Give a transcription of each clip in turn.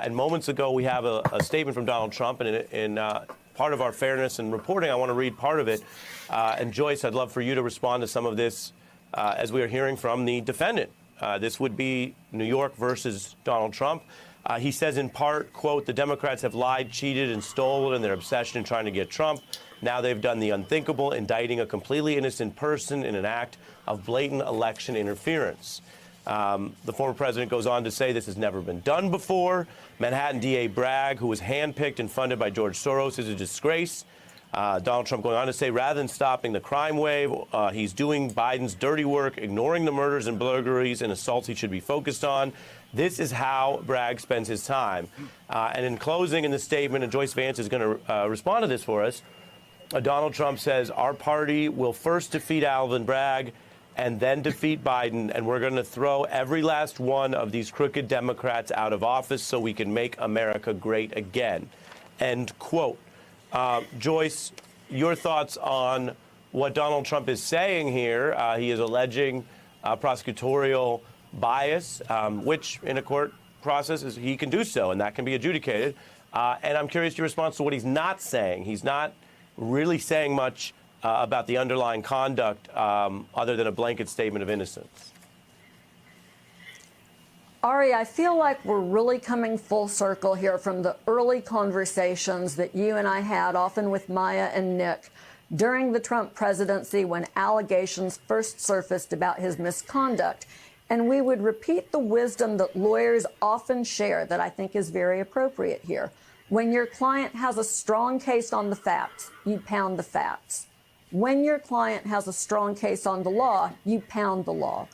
And moments ago, we have a statement from Donald Trump, and in part of our fairness and reporting, I want to read part of it. And Joyce, I'd love for you to respond to some of this as we are hearing from the defendant. This would be New York versus Donald Trump. He says in part, quote, "The Democrats have lied, cheated, and stolen in their obsession in trying to get Trump. Now they've done the unthinkable, indicting a completely innocent person in an act of blatant election interference." The former president goes on to say this has never been done before. Manhattan DA Bragg, who was handpicked and funded by George Soros, is a disgrace. Donald Trump going on to say rather than stopping the crime wave, he's doing Biden's dirty work, ignoring the murders and burglaries and assaults he should be focused on. This is how Bragg spends his time. And in closing in the statement, and Joyce Vance is going to respond to this for us, Donald Trump says, our party will first defeat Alvin Bragg and then defeat Biden, and we're going to throw every last one of these crooked Democrats out of office so we can make America great again. End quote. Joyce, your thoughts on what Donald Trump is saying here? He is alleging prosecutorial bias, which in a court process he can do so, and that can be adjudicated. And I'm curious your response to what he's not saying. He's not really saying much about the underlying conduct other than a blanket statement of innocence. Ari, I feel like we're really coming full circle here from the early conversations that you and I had, often with Maya and Nick, during the Trump presidency when allegations first surfaced about his misconduct. And we would repeat the wisdom that lawyers often share that I think is very appropriate here. When your client has a strong case on the facts, you pound the facts. When your client has a strong case on the law, you pound the law.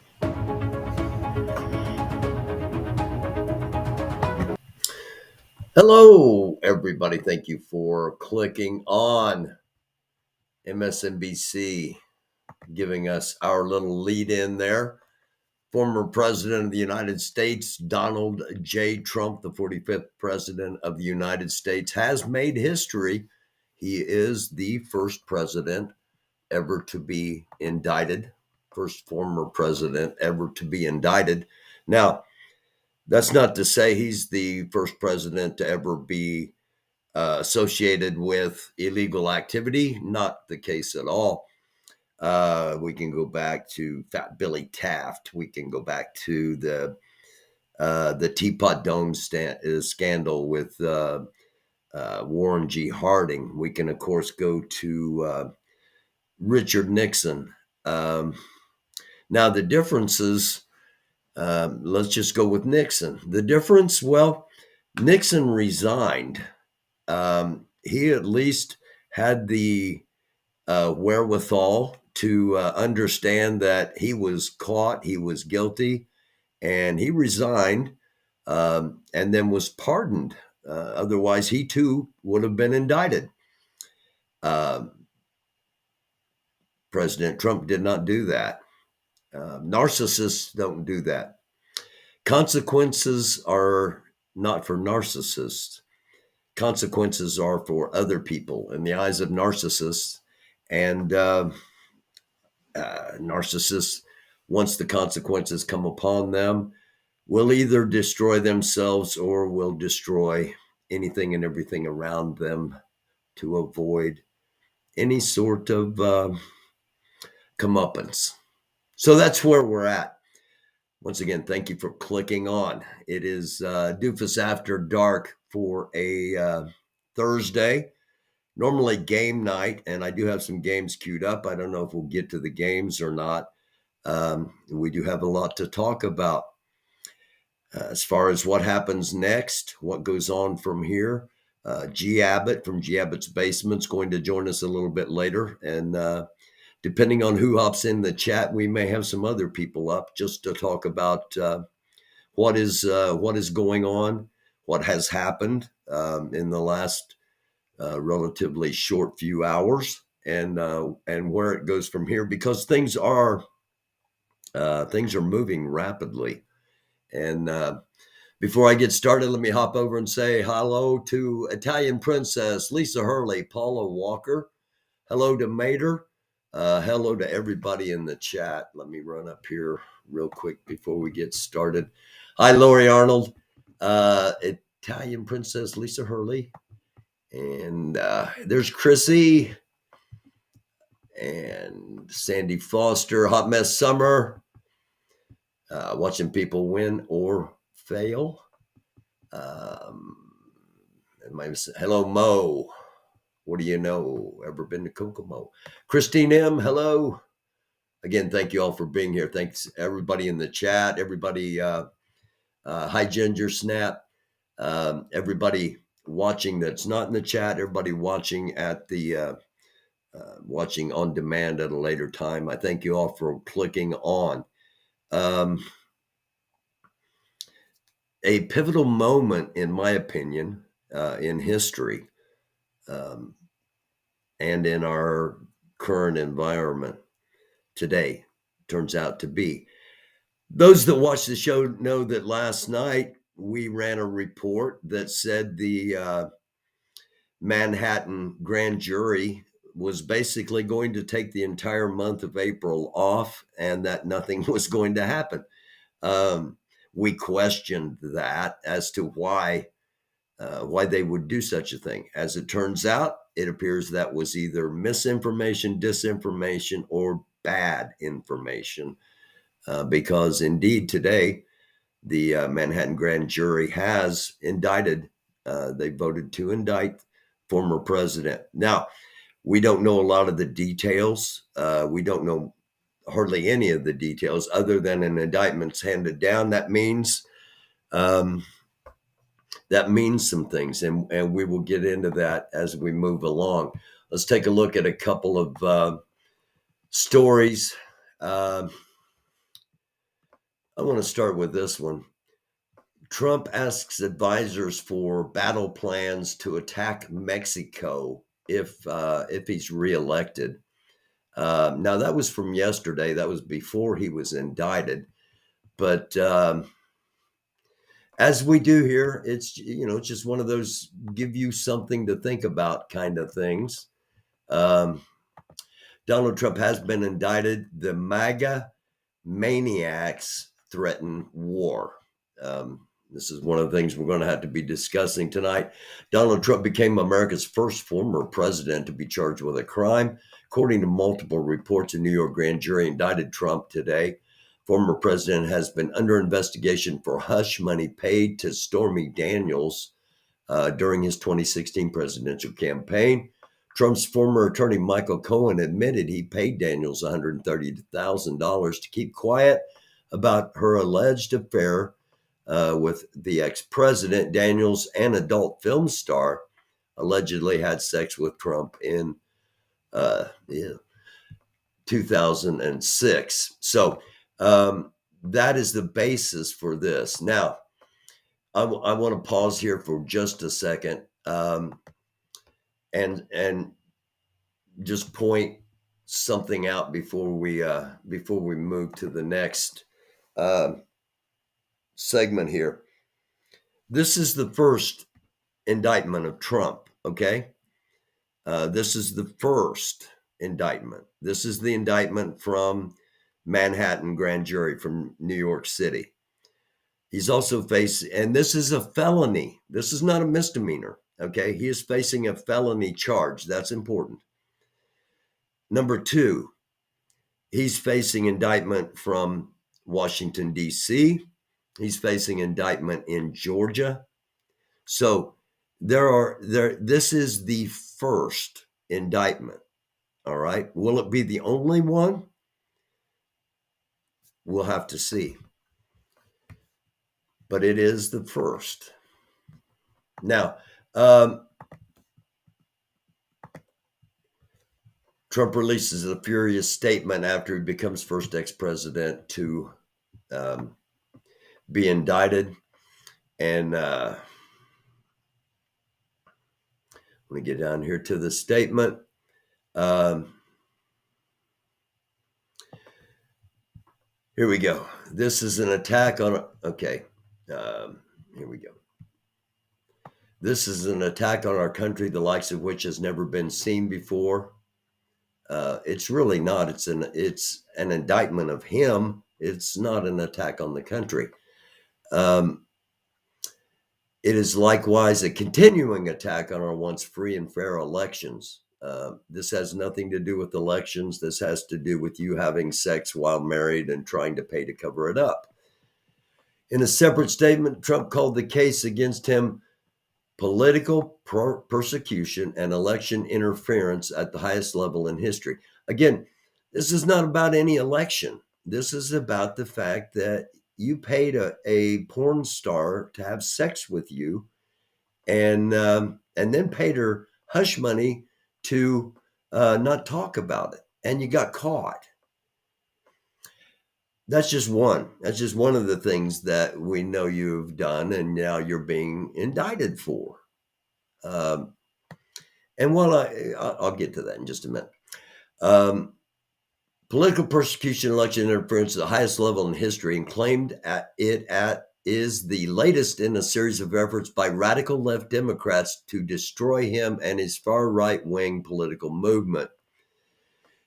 Hello, everybody. Thank you for clicking on MSNBC, giving us our little lead in there. Former President of the United States, Donald J. Trump, the 45th President of the United States, has made history. He is the first president ever to be indicted, first former president ever to be indicted. Now, that's not to say he's the first president to ever be associated with illegal activity. Not the case at all. We can go back to Fat Billy Taft. We can go back to the Teapot Dome scandal with Warren G. Harding. We can, of course, go to Richard Nixon. Now, the differences, let's just go with Nixon. The difference, well, Nixon resigned. He at least had the wherewithal to understand that he was caught, he was guilty, and he resigned and then was pardoned. Otherwise, he too would have been indicted. President Trump did not do that. Narcissists don't do that. Consequences are not for narcissists. Consequences are for other people in the eyes of narcissists. And narcissists, once the consequences come upon them, will either destroy themselves or will destroy anything and everything around them to avoid any sort of comeuppance. So that's where we're at. Once again, thank you for clicking on. It is DUFUS After Dark for a Thursday. Normally game night, and I do have some games queued up. I don't know if we'll get to the games or not. We do have a lot to talk about as far as what happens next, what goes on from here. G. Abbott from G. Abbott's Basement is going to join us a little bit later. And depending on who hops in the chat, we may have some other people up just to talk about what is going on, what has happened in the last relatively short few hours, and where it goes from here, because things are moving rapidly. And before I get started, let me hop over and say hello to Italian Princess, Lisa Hurley, Paula Walker. Hello to Mater. Hello to everybody in the chat. Let me run up here real quick before we get started. Hi, Lori Arnold. Italian Princess Lisa Hurley. And there's Chrissy and Sandy Foster, Hot Mess Summer, watching people win or fail. Hello, Mo. What do you know? Ever been to Kokomo? Christine M., hello. Again, thank you all for being here. Thanks everybody in the chat. Everybody, hi Ginger Snap. Everybody watching that's not in the chat. Everybody watching at the watching on demand at a later time. I thank you all for clicking on. A pivotal moment, in my opinion, in history and in our current environment today turns out to be. Those that watch the show know that last night we ran a report that said the Manhattan grand jury was basically going to take the entire month of April off and that nothing was going to happen. We questioned that as to why they would do such a thing. As it turns out, it appears that was either misinformation, disinformation, or bad information. Because indeed today, the Manhattan grand jury has indicted, they voted to indict former president. Now, we don't know a lot of the details. We don't know hardly any of the details other than an indictment's handed down. That means some things, and we will get into that as we move along. Let's take a look at a couple of stories. I want to start with this one. Trump asks advisors for battle plans to attack Mexico if he's reelected. Now that was from yesterday. That was before he was indicted. But as we do here, it's just one of those give you something to think about kind of things. Donald Trump has been indicted. The MAGA maniacs threaten war. This is one of the things we're going to have to be discussing tonight. Donald Trump became America's first former president to be charged with a crime. According to multiple reports, a New York grand jury indicted Trump today. Former president has been under investigation for hush money paid to Stormy Daniels during his 2016 presidential campaign. Trump's former attorney, Michael Cohen, admitted he paid Daniels $130,000 to keep quiet about her alleged affair with the ex-president. Daniels, an adult film star, allegedly had sex with Trump in 2006. So that is the basis for this. Now, I want to pause here for just a second and just point something out before we move to the next segment here. This is the first indictment of Trump, okay? This is the first indictment. This is the indictment from Manhattan grand jury from New York City. He's also facing, and this is a felony. This is not a misdemeanor, okay? He is facing a felony charge. That's important. Number two, he's facing indictment from Washington, D.C. He's facing indictment in Georgia. So this is the first indictment. All right. Will it be the only one? We'll have to see. But it is the first. Now, Trump releases a furious statement after he becomes first ex-president to be indicted. And let me get down here to the statement. Here we go. This is an attack on, okay. Here we go. This is an attack on our country, the likes of which has never been seen before. It's really not. It's an indictment of him. It's not an attack on the country. It is likewise a continuing attack on our once free and fair elections. This has nothing to do with elections. This has to do with you having sex while married and trying to pay to cover it up. In a separate statement, Trump called the case against him political persecution and election interference at the highest level in history. Again, this is not about any election. This is about the fact that you paid a porn star to have sex with you, and then paid her hush money to not talk about it, and you got caught. That's just one. That's just one of the things that we know you've done, and now you're being indicted for. And while I'll get to that in just a minute. Political persecution, election interference at the highest level in history, and claimed is the latest in a series of efforts by radical left Democrats to destroy him and his far right-wing political movement.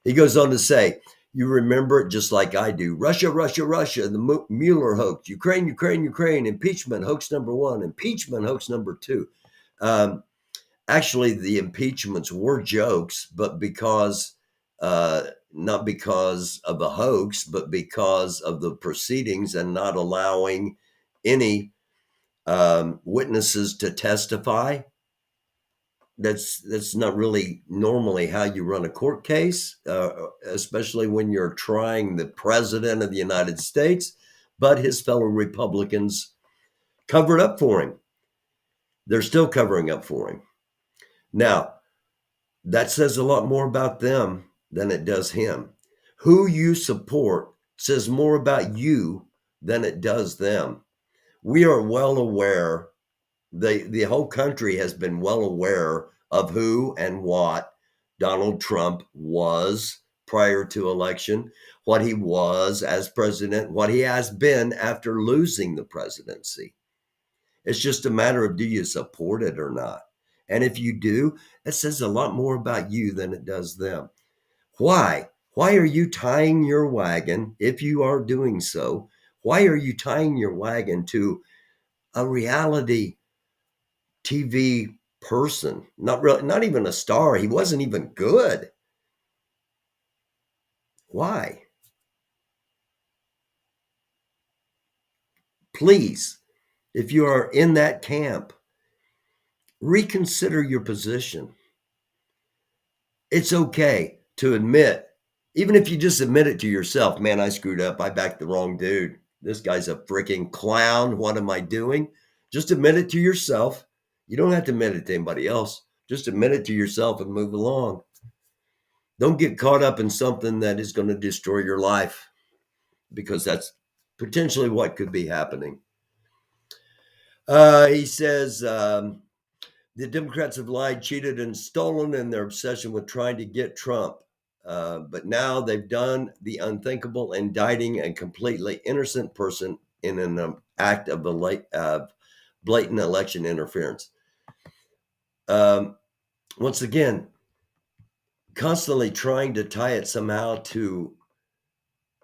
He goes on to say, you remember it just like I do. Russia, Russia, Russia, the Mueller hoax, Ukraine, Ukraine, Ukraine, impeachment hoax number 1, impeachment hoax number 2. Actually, the impeachments were jokes, but not because of the hoax, but because of the proceedings and not allowing any witnesses to testify. That's not really normally how you run a court case, especially when you're trying the president of the United States. But his fellow Republicans covered up for him. They're still covering up for him. Now, that says a lot more about them than it does him. Who you support says more about you than it does them. We are well aware, the whole country has been well aware of who and what Donald Trump was prior to election, what he was as president, what he has been after losing the presidency. It's just a matter of, do you support it or not? And if you do, it says a lot more about you than it does them. Why? Why are you tying your wagon, if you are doing so, why are you tying your wagon to a reality TV person? Not even a star. He wasn't even good. Why? Please, if you are in that camp, reconsider your position. It's okay to admit, even if you just admit it to yourself, man, I screwed up. I backed the wrong dude. This guy's a freaking clown. What am I doing? Just admit it to yourself. You don't have to admit it to anybody else. Just admit it to yourself and move along. Don't get caught up in something that is going to destroy your life, because that's potentially what could be happening. He says, the Democrats have lied, cheated, and stolen in their obsession with trying to get Trump. But now they've done the unthinkable, indicting a completely innocent person in an act of blatant election interference. Once again, constantly trying to tie it somehow to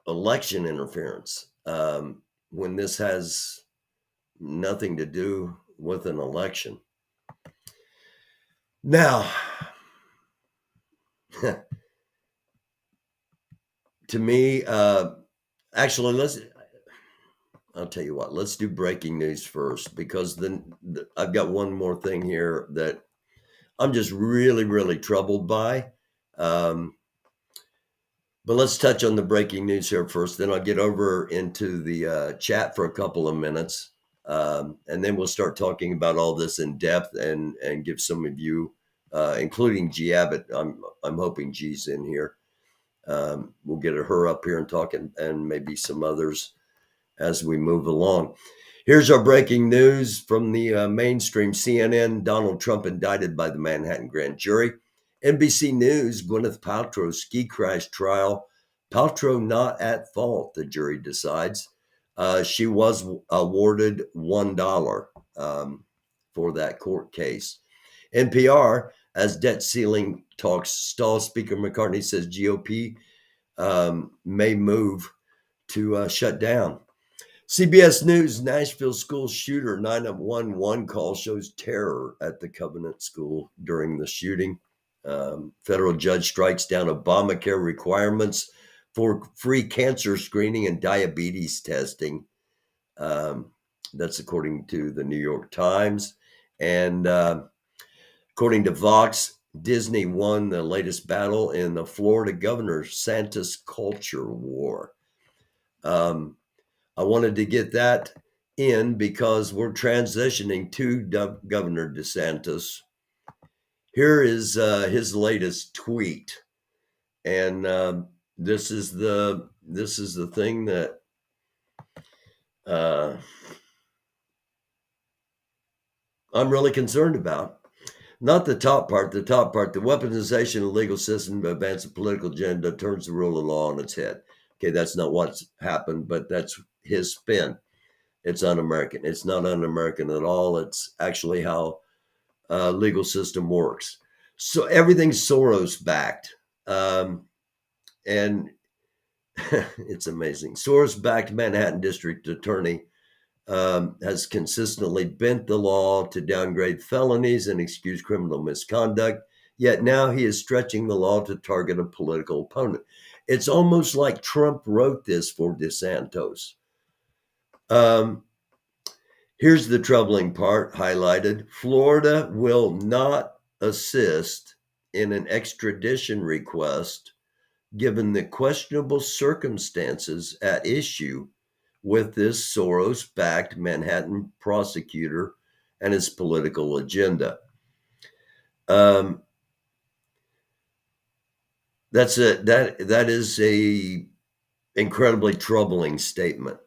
election interference, when this has nothing to do with an election. Now, to me, actually, I'll tell you what, let's do breaking news first, because then I've got one more thing here that I'm just really, really troubled by. But let's touch on the breaking news here first. Then I'll get over into the chat for a couple of minutes. And then we'll start talking about all this in depth and give some of you, including G. Abbott, I'm hoping G's in here. We'll get her up here and talk, and maybe some others as we move along. Here's our breaking news from the mainstream CNN. Donald Trump indicted by the Manhattan grand jury. NBC News, Gwyneth Paltrow ski crash trial. Paltrow not at fault, the jury decides. She was awarded $1 for that court case. NPR, as debt ceiling talks stall, Speaker McCartney says GOP may move to shut down. CBS News, Nashville school shooter 911 call shows terror at the Covenant School during the shooting. Federal judge strikes down Obamacare requirements for free cancer screening and diabetes testing. That's according to the New York Times. And according to Vox, Disney won the latest battle in the Florida Governor DeSantis culture war. I wanted to get that in because we're transitioning to Governor DeSantis. Here is his latest tweet, and this is the thing that I'm really concerned about. Not the top part. The top part, the weaponization of the legal system to advance a political agenda turns the rule of law on its head. Okay, that's not what's happened, but that's his spin. It's un-American. It's not un-American at all. It's actually how legal system works. So everything's Soros backed. And it's amazing. Soros backed Manhattan District Attorney has consistently bent the law to downgrade felonies and excuse criminal misconduct. Yet now he is stretching the law to target a political opponent. It's almost like Trump wrote this for DeSantis. Here's the troubling part highlighted. Florida will not assist in an extradition request given the questionable circumstances at issue with this Soros-backed Manhattan prosecutor and his political agenda. That is a incredibly troubling statement.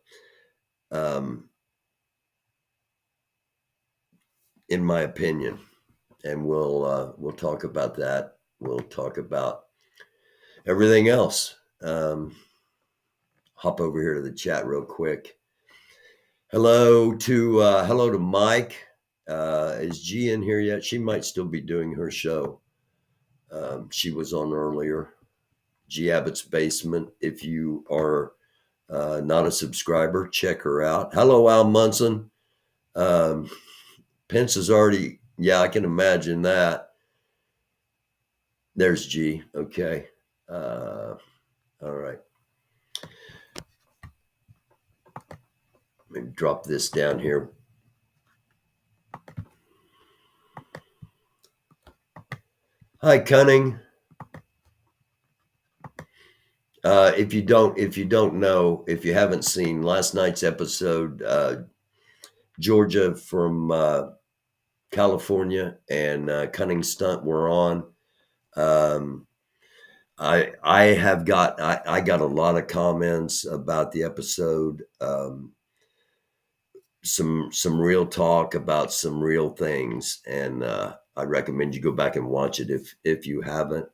In my opinion, and we'll talk about that. We'll talk about everything else. Hop over here to the chat real quick. Hello to Mike. Is G in here yet? She might still be doing her show. She was on earlier. G Abbott's Basement. If you are not a subscriber, check her out. Hello, Al Munson. Pence is already, yeah, I can imagine that. There's G. Okay. All right. Let me drop this down here. Hi, Cunning. If you don't know, if you haven't seen last night's episode, Georgia from California and Cunning Stunt were on. I got a lot of comments about the episode. Some real talk about some real things, and I recommend you go back and watch it if you haven't.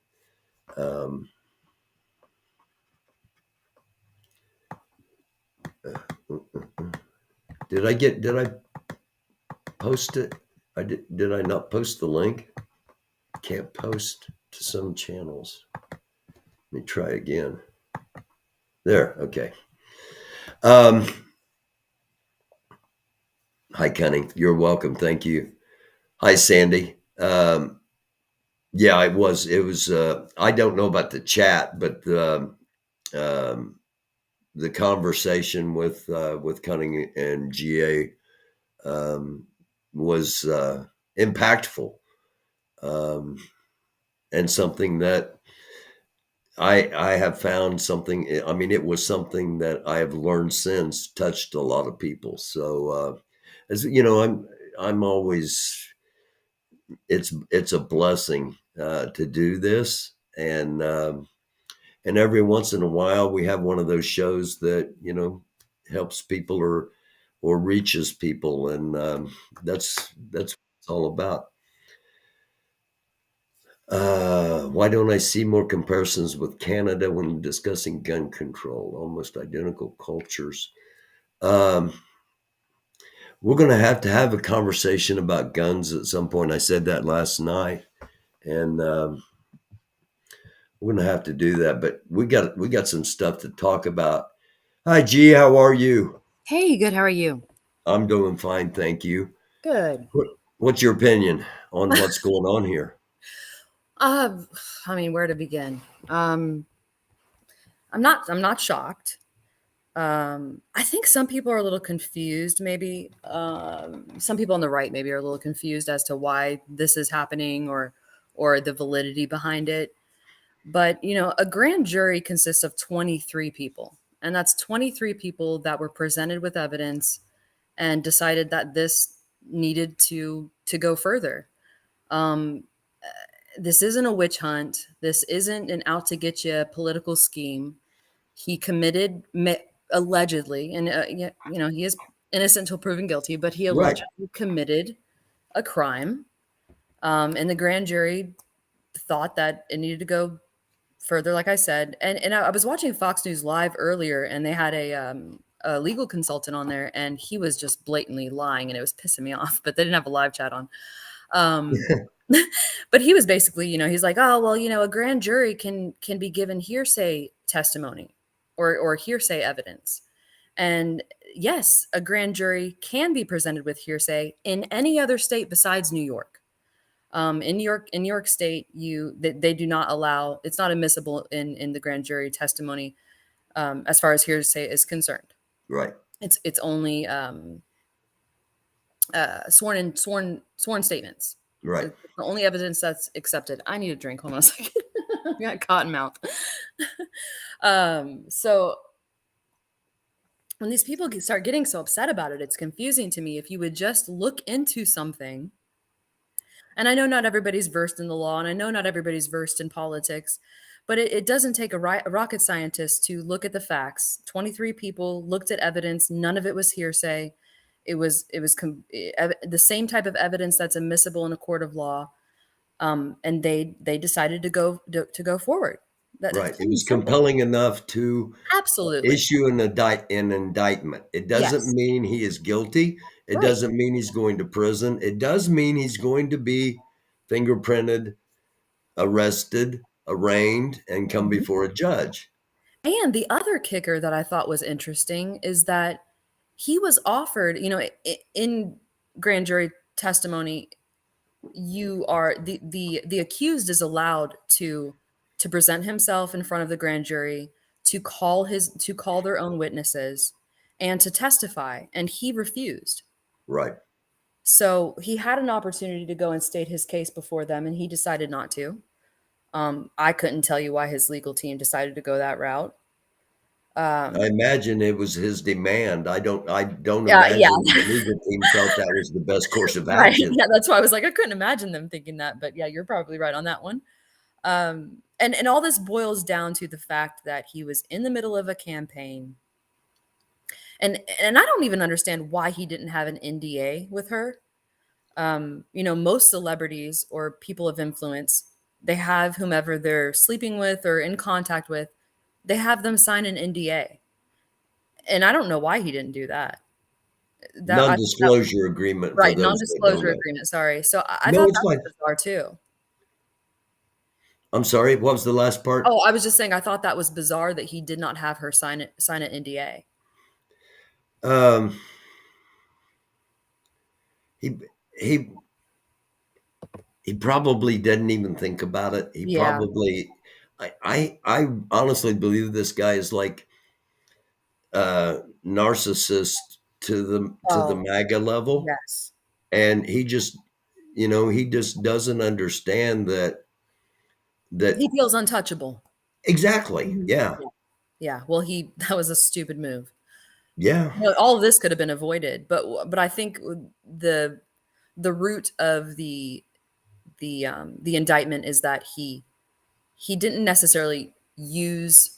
Did I post it? Did I not post the link? Can't post to some channels. Let me try again. There, okay. Hi, Cunning. You're welcome. Thank you. Hi, Sandy. Yeah, it was. I don't know about the chat, but the conversation with Cunning and GA was impactful, and something that I have found something. I mean, it was something that I have learned since touched a lot of people. So, as you know, I'm always. It's a blessing to do this, and every once in a while we have one of those shows that helps people or reaches people, and that's what it's all about. Why don't I see more comparisons with Canada when discussing gun control? Almost identical cultures. We're going to have a conversation about guns at some point. I said that last night, and we're going to have to do that. But we got some stuff to talk about. Hi, G. How are you? Hey, good. How are you? I'm doing fine, thank you. Good. What's your opinion on what's going on here? Uh, I mean, where to begin? I'm not shocked. I think some people are a little confused, maybe. Some people on the right maybe are a little confused as to why this is happening or the validity behind it. But, a grand jury consists of 23 people, and that's 23 people that were presented with evidence and decided that this needed to go further. Um, this isn't a witch hunt. This isn't an out to get you political scheme. He committed allegedly, and he is innocent until proven guilty, but he Right. allegedly committed a crime. And the grand jury thought that it needed to go further, like I said. And I was watching Fox News Live earlier, and they had a legal consultant on there, and he was just blatantly lying, and it was pissing me off. But they didn't have a live chat on. Um, but he was basically, he's like, oh well, a grand jury can be given hearsay testimony or hearsay evidence. And yes, a grand jury can be presented with hearsay in any other state besides New York. In New York State, they do not allow. It's not admissible in the grand jury testimony as far as hearsay is concerned. Right. It's only sworn statements. Right. It's the only evidence that's accepted. I need a drink. Hold on a second. I got cotton mouth. So when these people start getting so upset about it, it's confusing to me. If you would just look into something, and I know not everybody's versed in the law, and I know not everybody's versed in politics, but it doesn't take a rocket scientist to look at the facts. 23 people looked at evidence. None of it was hearsay. The same type of evidence that's admissible in a court of law, and they decided to go forward. Right. That's It plain and was simple. compelling enough to Absolutely. issue an indictment. It doesn't Yes. mean he is guilty. It Right. doesn't mean he's going to prison. It does mean he's going to be fingerprinted, arrested, arraigned, and come Mhm. before a judge. And the other kicker that I thought was interesting is that he was offered, in grand jury testimony, you are the accused is allowed to present himself in front of the grand jury, to call their own witnesses and to testify, and he refused. Right. So he had an opportunity to go and state his case before them, and he decided not to. I couldn't tell you why his legal team decided to go that route. I Um, imagine it was his demand. I don't yeah. imagine the legal team felt that was the best course of Right. action. Yeah, that's why I was like, I couldn't imagine them thinking that. But yeah, you're probably right on that one. And all this boils down to the fact that he was in the middle of a campaign, and I don't even understand why he didn't have an NDA with her. Most celebrities or people of influence, they have whomever they're sleeping with or in contact with, they have them sign an NDA, and I don't know why he didn't do that. I think that Non-disclosure agreement for right, those that don't non-disclosure know. agreement. Sorry. So I No, thought it's that fine. was bizarre too. I'm sorry. What was the last part? Oh, I was just saying I thought that was bizarre that he did not have her sign an NDA. Um, he he he probably didn't even think about it. He Yeah. probably. I honestly believe this guy is like narcissist to the Oh, MAGA level, yes. and he just doesn't understand that He feels untouchable. exactly. Mhm. Yeah, Yeah. Yeah. Well, that was a stupid move. yeah. All of this could have been avoided, but I think the root of the indictment is that he didn't necessarily use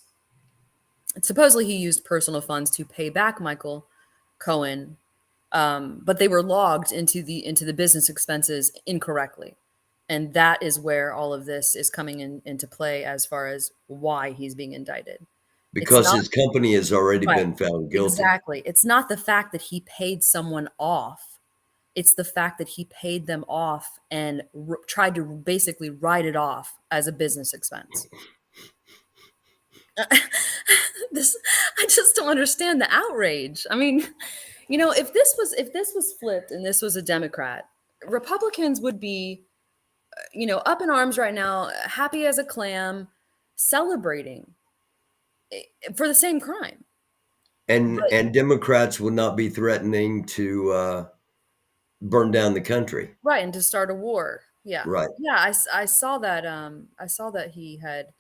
supposedly he used personal funds to pay back Michael Cohen, but they were logged into the business expenses incorrectly, and that is where all of this is coming into play as far as why he's being indicted. It's Because not his company has already right, been found guilty. exactly. It's not the fact that he paid someone off. It's the fact that he paid them off and tried to basically write it off as a business expense. This, I just don't understand the outrage. I mean, if this was flipped and this was a Democrat, Republicans would be, up in arms right now, happy as a clam, celebrating for the same crime. And Democrats would not be threatening to burn down the country. Right, and to start a war. Yeah. Right. Yeah, I saw that I saw that he had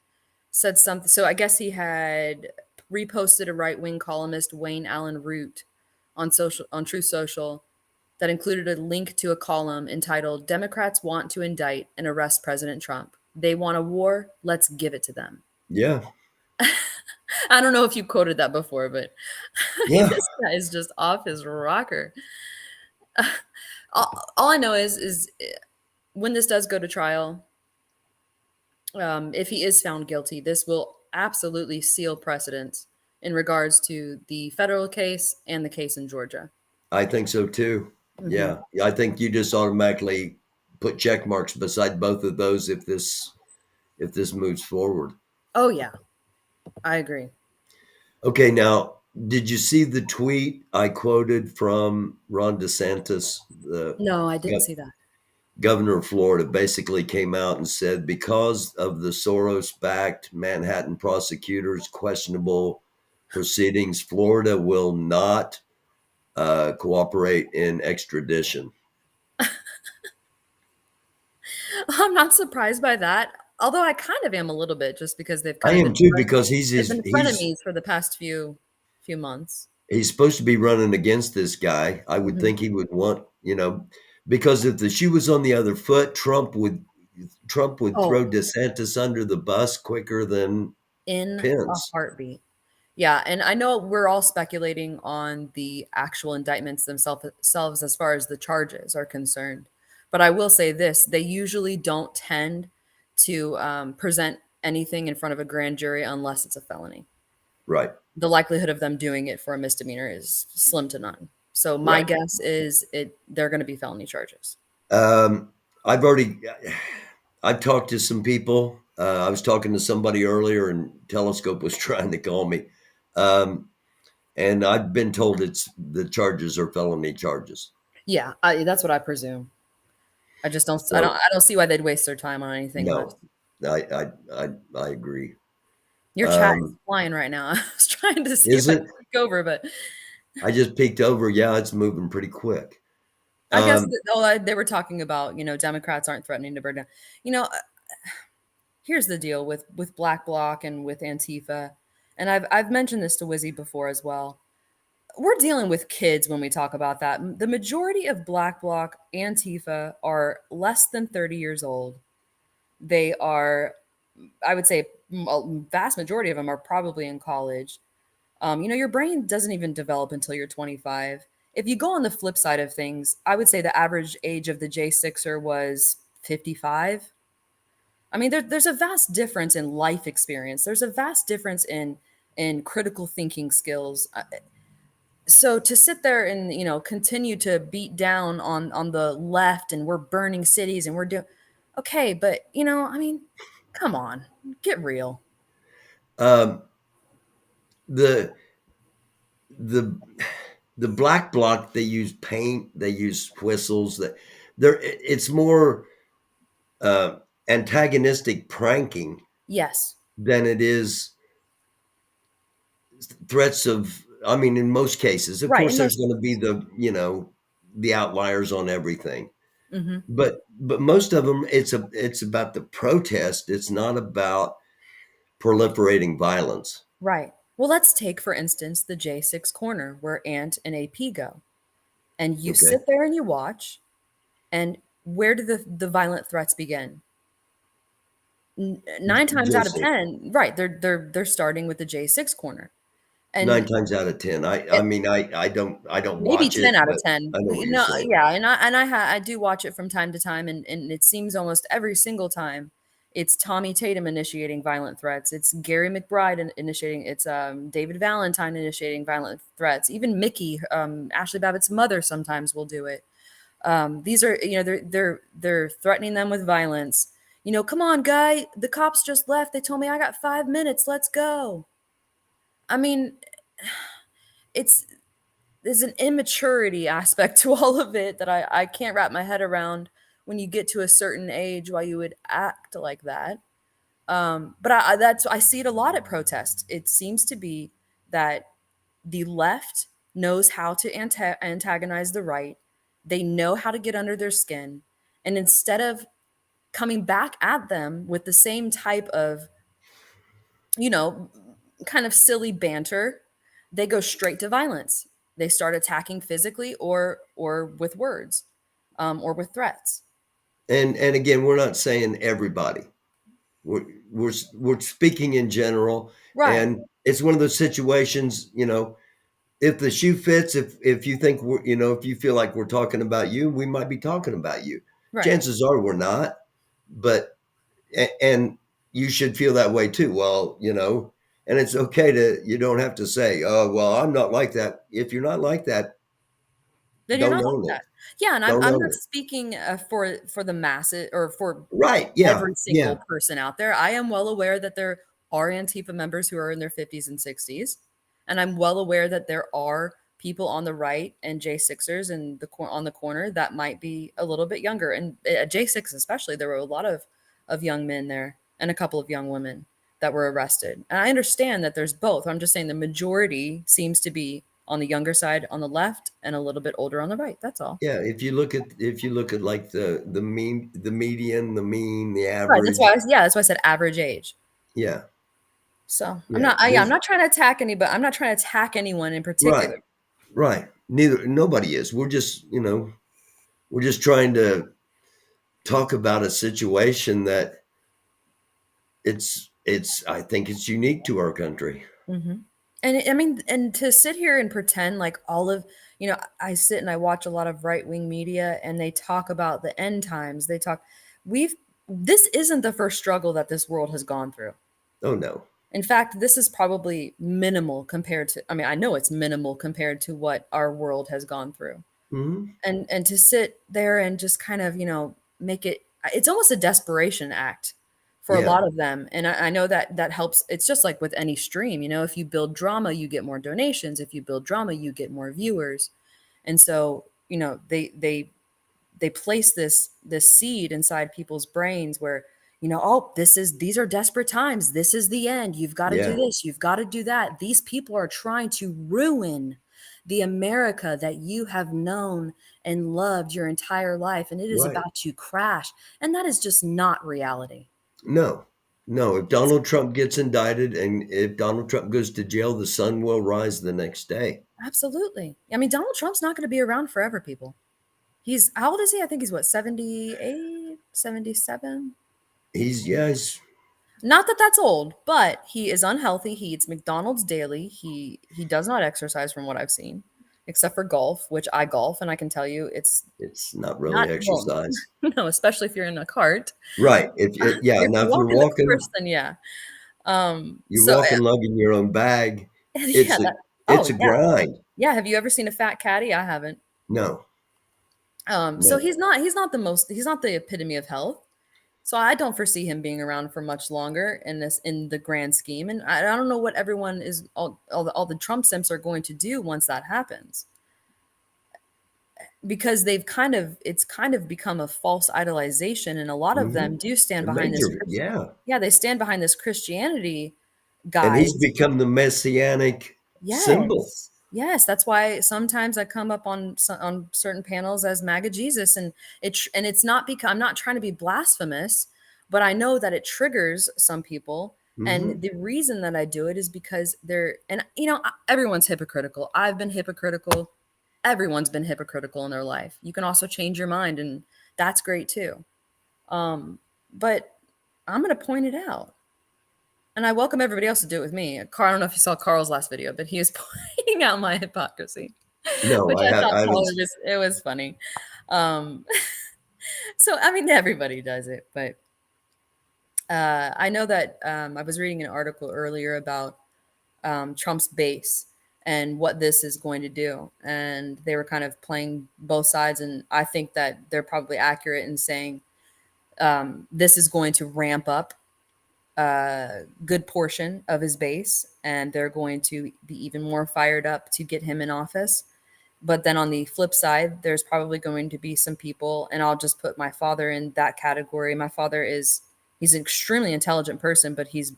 said something. So I guess he had reposted a right-wing columnist, Wayne Allen Root, on Truth Social, that included a link to a column entitled "Democrats Want to Indict and Arrest President Trump. They want a war, let's give it to them." Yeah. I don't know if you quoted that before, but Yeah. this guy is just off his rocker. All I know is when this does go to trial, if he is found guilty, this will absolutely seal precedent in regards to the federal case and the case in Georgia. I think so too. Mhm. Yeah. I think you just automatically put check marks beside both of those if this moves forward. Oh yeah, I agree. Okay, now did you see the tweet I quoted from Ron DeSantis, the No, I didn't see that. governor of Florida? Basically came out and said because of the Soros-backed Manhattan prosecutors' questionable proceedings, Florida will not cooperate in extradition. I'm not surprised by that. Although I kind of am a little bit, just because they've I kind of am been too because they've been frenemies for the past few months. he's supposed to be running against this guy. I would Mhm. think he would want, because if the shoe was on the other foot, Trump would Oh, throw DeSantis under the bus quicker than in a Pence. heartbeat. Yeah, and I know we're all speculating on the actual indictments themselves as far as the charges are concerned. But I will say this, they usually don't tend to present anything in front of a grand jury unless it's a felony. Right. The likelihood of them doing it for a misdemeanor is slim to none. So my Right. guess is they're going to be felony charges. Um, I've already I've talked to some people. I was talking to somebody earlier, and Telescope was trying to call me, and I've been told the charges are felony charges. Yeah, that's what I presume. I just don't. So I don't see why they'd waste their time on anything less. no, I agree. Your chat is Um, flying right now. I was trying to see if is I it? could peek over, but I just peeked over. Yeah, it's moving pretty quick. I guess Um, they were talking about, Democrats aren't threatening to burn down. You know, here's the deal with Black Bloc and with Antifa, and I've mentioned this to Wizzy before as well. We're dealing with kids when we talk about that. The majority of Black Bloc Antifa are less than 30 years old. They are, I would say, a vast majority of them are probably in college. Your brain doesn't even develop until you're 25. If you go on the flip side of things, I would say the average age of the J6er was 55. I mean, there's a vast difference in life experience. There's a vast difference in critical thinking skills. So to sit there and continue to beat down on the left, and we're burning cities and we're doing okay, but I mean, come on, get real. um, the the the Black Bloc, they use paint, they use whistles. That it's more antagonistic pranking Yes. than it is threats of. I mean, in most cases, of Right. course, In there's most going to be cases. the outliers on everything, Hmm. but most of them, it's about the protest. It's not about proliferating violence. Right. Well, let's take, for instance, the J6 corner where Ant and AP go. And you Okay, sit there and you watch, and where do the violent threats begin? Nine times out of J6. 10, right, they're starting with the J6 corner. Nine And times out of 10. I it, mean, I don't maybe watch it, 10 out of but 10. I know what you're No, saying. yeah, and I do watch it from time to time, and it seems almost every single time it's Tommy Tatum initiating violent threats. It's Gary McBride initiating. It's David Valentine initiating violent threats. Even Mickey, Ashley Babbitt's mother, sometimes will do it. These are, they're threatening them with violence. Come on, guy. The cops just left. They told me I got 5 minutes. Let's go. I mean, it's there's an immaturity aspect to all of it that I can't wrap my head around when you get to a certain age why you would act like that. But I see it a lot at protests. It seems to be that the left knows how to antagonize the right. They know how to get under their skin. And instead of coming back at them with the same type of, you know, kind of silly banter, they go straight to violence. They start attacking physically or with words, or with threats. And again, we're not saying everybody. We're speaking in general, Right. and it's one of those situations. If the shoe fits, if you think if you feel like we're talking about you, we might be talking about you. Right. Chances are we're not, but and you should feel that way too. Well, and it's okay you don't have to say, oh, well, I'm not like that. If you're not like that, Then you're don't not like own it. that. Yeah, and I'm Don't own not it. speaking for the masses or for Right. Yeah. every Yeah. single person out there. I am well aware that there are Antifa members who are in their 50s and 60s, and I'm well aware that there are people on the right and J6ers and on the corner that might be a little bit younger. And at J6 especially, there were a lot of young men there and a couple of young women that were arrested. And I understand that there's both. I'm just saying the majority seems to be on the younger side on the left and a little bit older on the right. That's all. Yeah. If you look at like the median, the mean, the Right. average. That's why I said average age. Yeah. So Yeah. I'm not trying to attack anybody. I'm not trying to attack anyone in Right. particular. Right. Nobody is. We're just trying to talk about a situation that I think it's unique to our country. Hmm. And I mean, and to sit here and pretend like all of, I sit and I watch a lot of right wing media and they talk about the end times. This isn't the first struggle that this world has gone through. Oh no. In fact, this is probably minimal compared to, I mean, I know it's minimal compared to what our world has gone through. Hmm. And to sit there and just kind of, make it's almost a desperation act for a Yeah. lot of them. And I know that helps. It's just like with any stream, if you build drama, you get more donations. If you build drama, you get more viewers. And so, they place this seed inside people's brains where, oh, these are desperate times. This is the end. You've got to do Yeah. this. You've got to do that. These people are trying to ruin the America that you have known and loved your entire life. And it is Right. about to crash. And that is just not reality. No. No. If Donald Trump gets indicted and if Donald Trump goes to jail, the sun will rise the next day. Absolutely. I mean, Donald Trump's not going to be around forever, people. How old is he? I think he's what, 78, 77? He's Not that that's old, but he is unhealthy. He eats McDonald's daily. He does not exercise from what I've seen, except for golf, which I golf, and I can tell you it's not really not exercise. no, especially if you're in a cart. Right. If Now you're if you're walking the walking, course, then yeah. you're So walking lugging your own bag. yeah, It's a grind. yeah. Have you ever seen a fat caddy? I haven't. No. So No. he's not he's not the epitome of health. So I don't foresee him being around for much longer in the grand scheme. And I don't know what everyone is all the Trump simps are going to do once that happens. Because it's kind of become a false idolization, and a lot of them do stand behind this. Yeah. They stand behind this Christianity And he's guise. become the messianic symbol. Yes, that's why sometimes I come up on certain panels as MAGA Jesus, and it's not because I'm not trying to be blasphemous, but I know that it triggers some people, Mhm. and the reason that I do it is because everyone's hypocritical. I've been hypocritical. Everyone's been hypocritical in their life. You can also change your mind, and that's great too. But I'm going to point it out. And I welcome everybody else to do it with me. Carl, I don't know if you saw Carl's last video, but he was pointing out my hypocrisy, No, which I thought haven't. it was funny. So, I mean, everybody does it. But I know that I was reading an article earlier about Trump's base and what this is going to do. And they were kind of playing both sides. And I think that they're probably accurate in saying this is going to ramp up good portion of his base, and they're going to be even more fired up to get him in office. But then on the flip side, there's probably going to be some people, and I'll just put my father in that category. My father he's an extremely intelligent person, but he's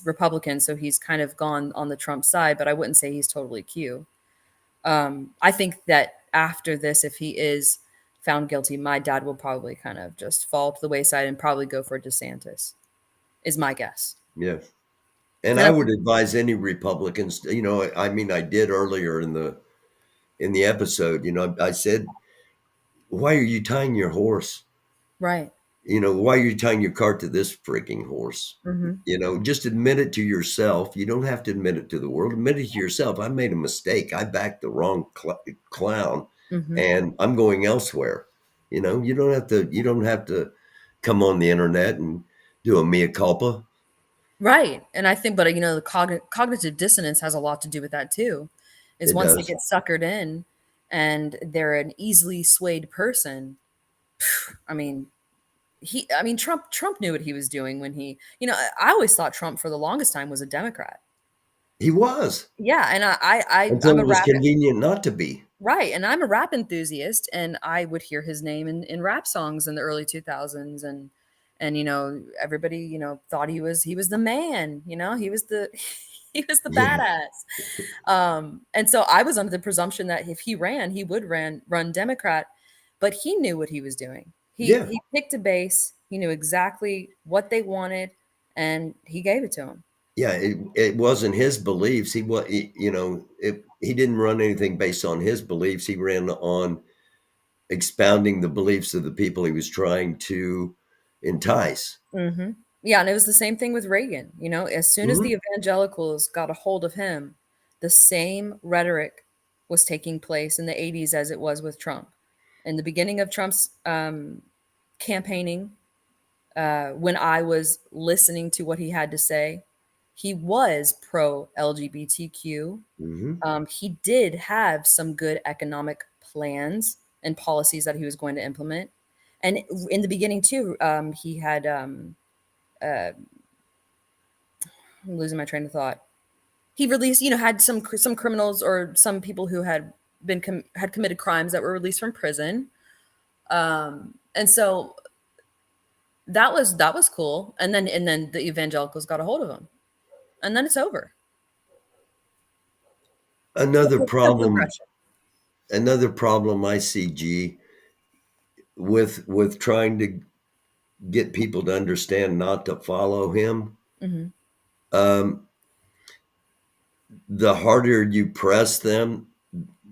Republican, so he's kind of gone on the Trump side, but I wouldn't say he's totally Q. I think that after this, if he is found guilty, my dad will probably kind of just fall to the wayside and probably go for DeSantis, is my guess. Yeah. And And I would advise any Republicans, I mean, I did earlier in the episode, I said, why are you tying your horse? right. Why are you tying your cart to this freaking horse? Hmm. Just admit it to yourself. You don't have to admit it to the world. Admit it to yourself. I made a mistake. I backed the wrong clown, Hmm. and I'm going elsewhere. You don't have to come on the internet and do a mea culpa. Right. And I think, but the cognitive dissonance has a lot to do with that too. Is It once they does. get suckered in and they're an easily swayed person. I mean, Trump knew what he was doing when I always thought Trump for the longest time was a Democrat. He was, Yeah, and until I'm a it was rap convenient not to be. right, and I'm a rap enthusiast, and I would hear his name in rap songs in the early 2000s, and everybody thought he was the man, he was the he was the Yeah. badass. And so I was under the presumption that if he ran, he would run Democrat, but he knew what he was doing. He Yeah. he picked a base. He knew exactly what they wanted, and he gave it to them. Yeah, it wasn't his beliefs. He didn't run anything based on his beliefs. He ran on expounding the beliefs of the people he was trying to entice. Hmm. Yeah, and it was the same thing with Reagan. As soon as Mhm. the evangelicals got a hold of him, the same rhetoric was taking place in the 80s as it was with Trump. In the beginning of Trump's campaigning, when I was listening to what he had to say, he was pro LGBTQ. Mhm. He did have some good economic plans and policies that he was going to implement. And in the beginning, too, he had, I'm losing my train of thought. He released, had some criminals or some people who had had committed crimes that were released from prison. And so that was cool. And then the evangelicals got a hold of him, and then it's over. Another Simple problem, progression. another problem I see, G, with trying to get people to understand not to follow him. Hmm. Um, the harder you press them,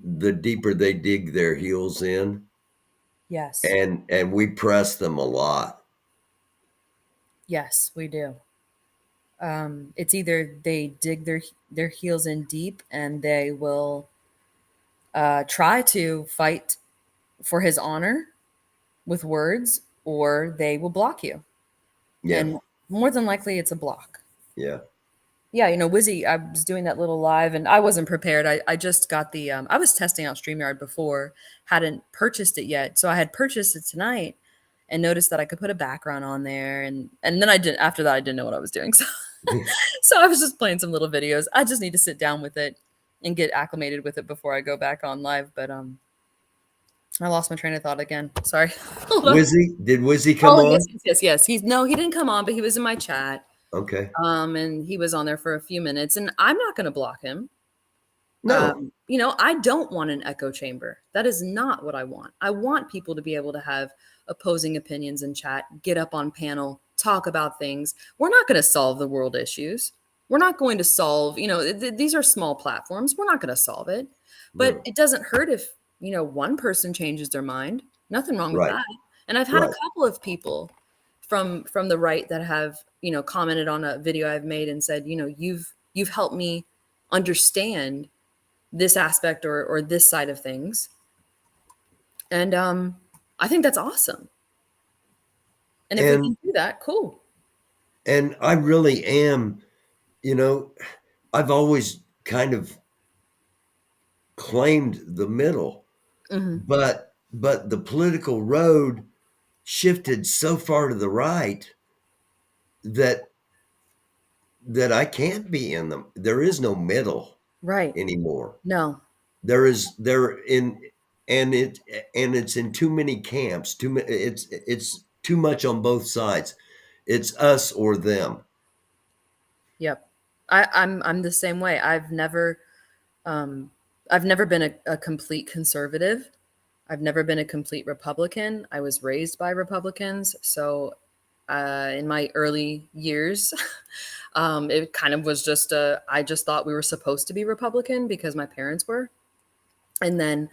the deeper they dig their heels in, Yes. and we press them a lot. Yes, we do. It's either they dig their heels in deep and they will try to fight for his honor with words, or they will block you. Yeah, And more than likely, it's a block. yeah, Yeah, Wizzy, I was doing that little live and I wasn't prepared. I just got I was testing out StreamYard before, hadn't purchased it yet. So I had purchased it tonight and noticed that I could put a background on there. And then after that, I didn't know what I was doing. So, so I was just playing some little videos. I just need to sit down with it and get acclimated with it before I go back on live. But I lost my train of thought again. Sorry. Hold on. Did Wizzy come Oh, on? yes. He didn't come on, but he was in my chat. Okay. And he was on there for a few minutes, and I'm not going to block him. No. I don't want an echo chamber. That is not what I want. I want people to be able to have opposing opinions in chat, get up on panel, talk about things. We're not going to solve the world issues. We're not going to solve, these are small platforms. We're not going to solve it. But No. it doesn't hurt if, one person changes their mind. Nothing wrong with Right. that. And I've had a Right. couple of people from the right that have, commented on a video I've made and said, you've helped me understand this aspect or this side of things. And I think that's awesome. And if we And can do that, cool. and I really am, I've always kind of claimed the middle, Hmm. but the political road shifted so far to the right that that I can't be in them. There is no middle Right. anymore. No. There in and it's in too many camps. Too many. It's too much on both sides. It's us or them. Yep. I'm the same way. Um, I've never been a complete conservative. I've never been a complete Republican. I was raised by Republicans. So in my early years, it kind of was just I just thought we were supposed to be Republican because my parents were. And then,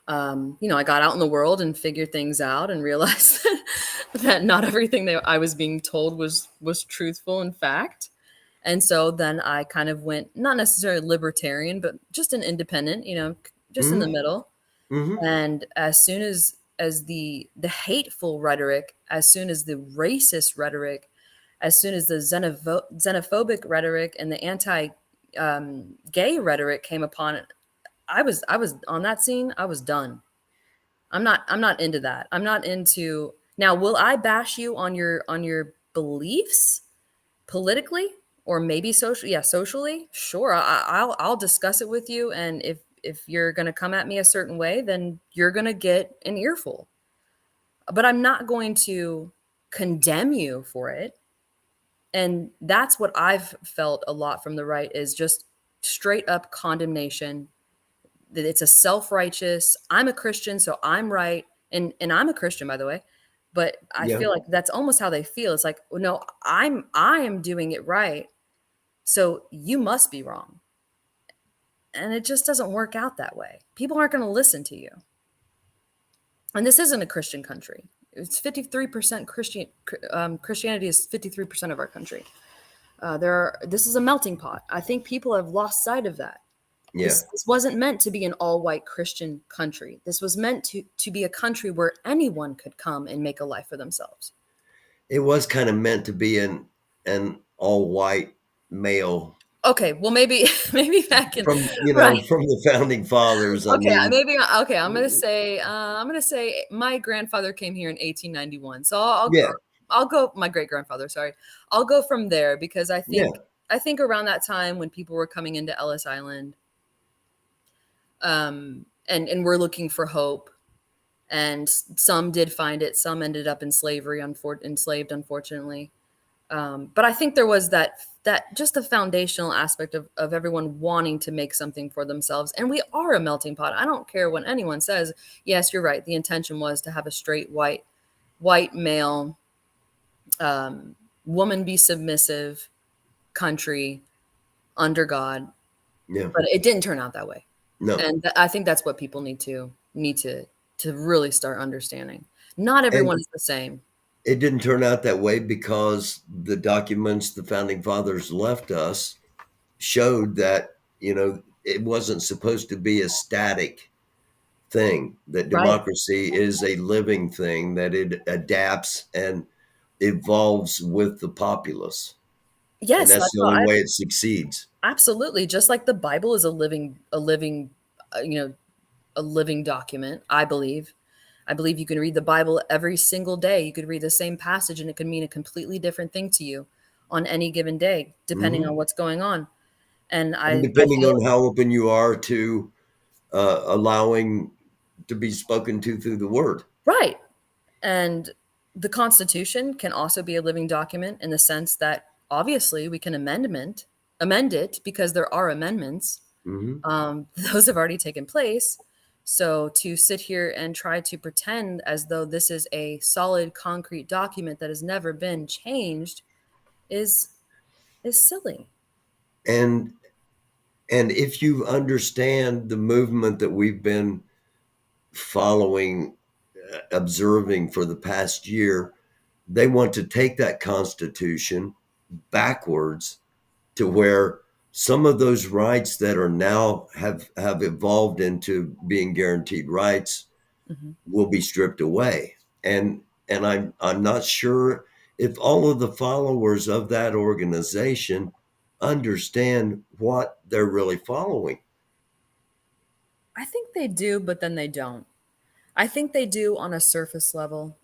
I got out in the world and figured things out and realized that not everything that I was being told was truthful in fact. And so then I kind of went not necessarily libertarian, but just an independent, just in the Hmm. middle. Hmm. And as soon as the hateful rhetoric, as soon as the racist rhetoric, as soon as the xenophobic rhetoric and the anti gay rhetoric came upon it, I was on that scene. I was done. I'm not into that. I'm not into now. Will I bash you on your beliefs politically or maybe social? Yeah, socially, sure. I'll discuss it with you, and if you're gonna come at me a certain way, then you're gonna get an earful. But I'm not going to condemn you for it. And that's what I've felt a lot from the right is just straight up condemnation that it's a self-righteous, I'm a Christian, so I'm right. And I'm a Christian, by the way. But I Yeah. feel like that's almost how they feel. It's like, well, no, I am doing it right. So you must be wrong. And it just doesn't work out that way. People aren't going to listen to you. And this isn't a Christian country. It's 53% Christian. Christianity is 53% of our country. This is a melting pot. I think people have lost sight of that. Yeah. This wasn't meant to be an all-white Christian country. This was meant to be a country where anyone could come and make a life for themselves. It was kind of meant to be an all white male Okay, well maybe maybe back in from right. from the founding fathers. I Okay, mean, maybe okay. I'm gonna say my grandfather came here in 1891. So yeah, I'll go my great grandfather. Sorry, I'll go from there because yeah, I think around that time when people were coming into Ellis Island, and we're looking for hope, and some did find it, some ended up in slavery, enslaved, unfortunately. But I think there was that just the foundational aspect of everyone wanting to make something for themselves. And we are a melting pot. I don't care what anyone says. Yes, you're right. The intention was to have a straight white male, woman be submissive country under God. yeah. But it didn't turn out that way. No, And I think that's what people need to really start understanding. Not everyone and is the same. it didn't turn out that way because the documents the founding fathers left us showed that it wasn't supposed to be a static thing. That Right. democracy is a living thing. That it adapts and evolves with the populace, and Yes, that's that's the what only I way it succeeds. absolutely. Just like the Bible is a living, uh, you know, a living document. I believe. I believe you can read the Bible every single day. You could read the same passage, and it could mean a completely different thing to you on any given day, depending on Hmm. what's going on. And And I depending feel on how open you are to allowing to be spoken to through the word. right. And the Constitution can also be a living document in the sense that obviously we can amend it because there are amendments. Hmm. Those have already taken place. So to sit here and try to pretend as though this is a solid concrete document that has never been changed is is silly. And if you understand the movement that we've been following, observing for the past year, they want to take that Constitution backwards to where some of those rights that are now have evolved into being guaranteed rights Mhm. will be stripped away. And I'm not sure if all of the followers of that organization understand what they're really following. I think they do, but then they don't. I think they do on a surface level.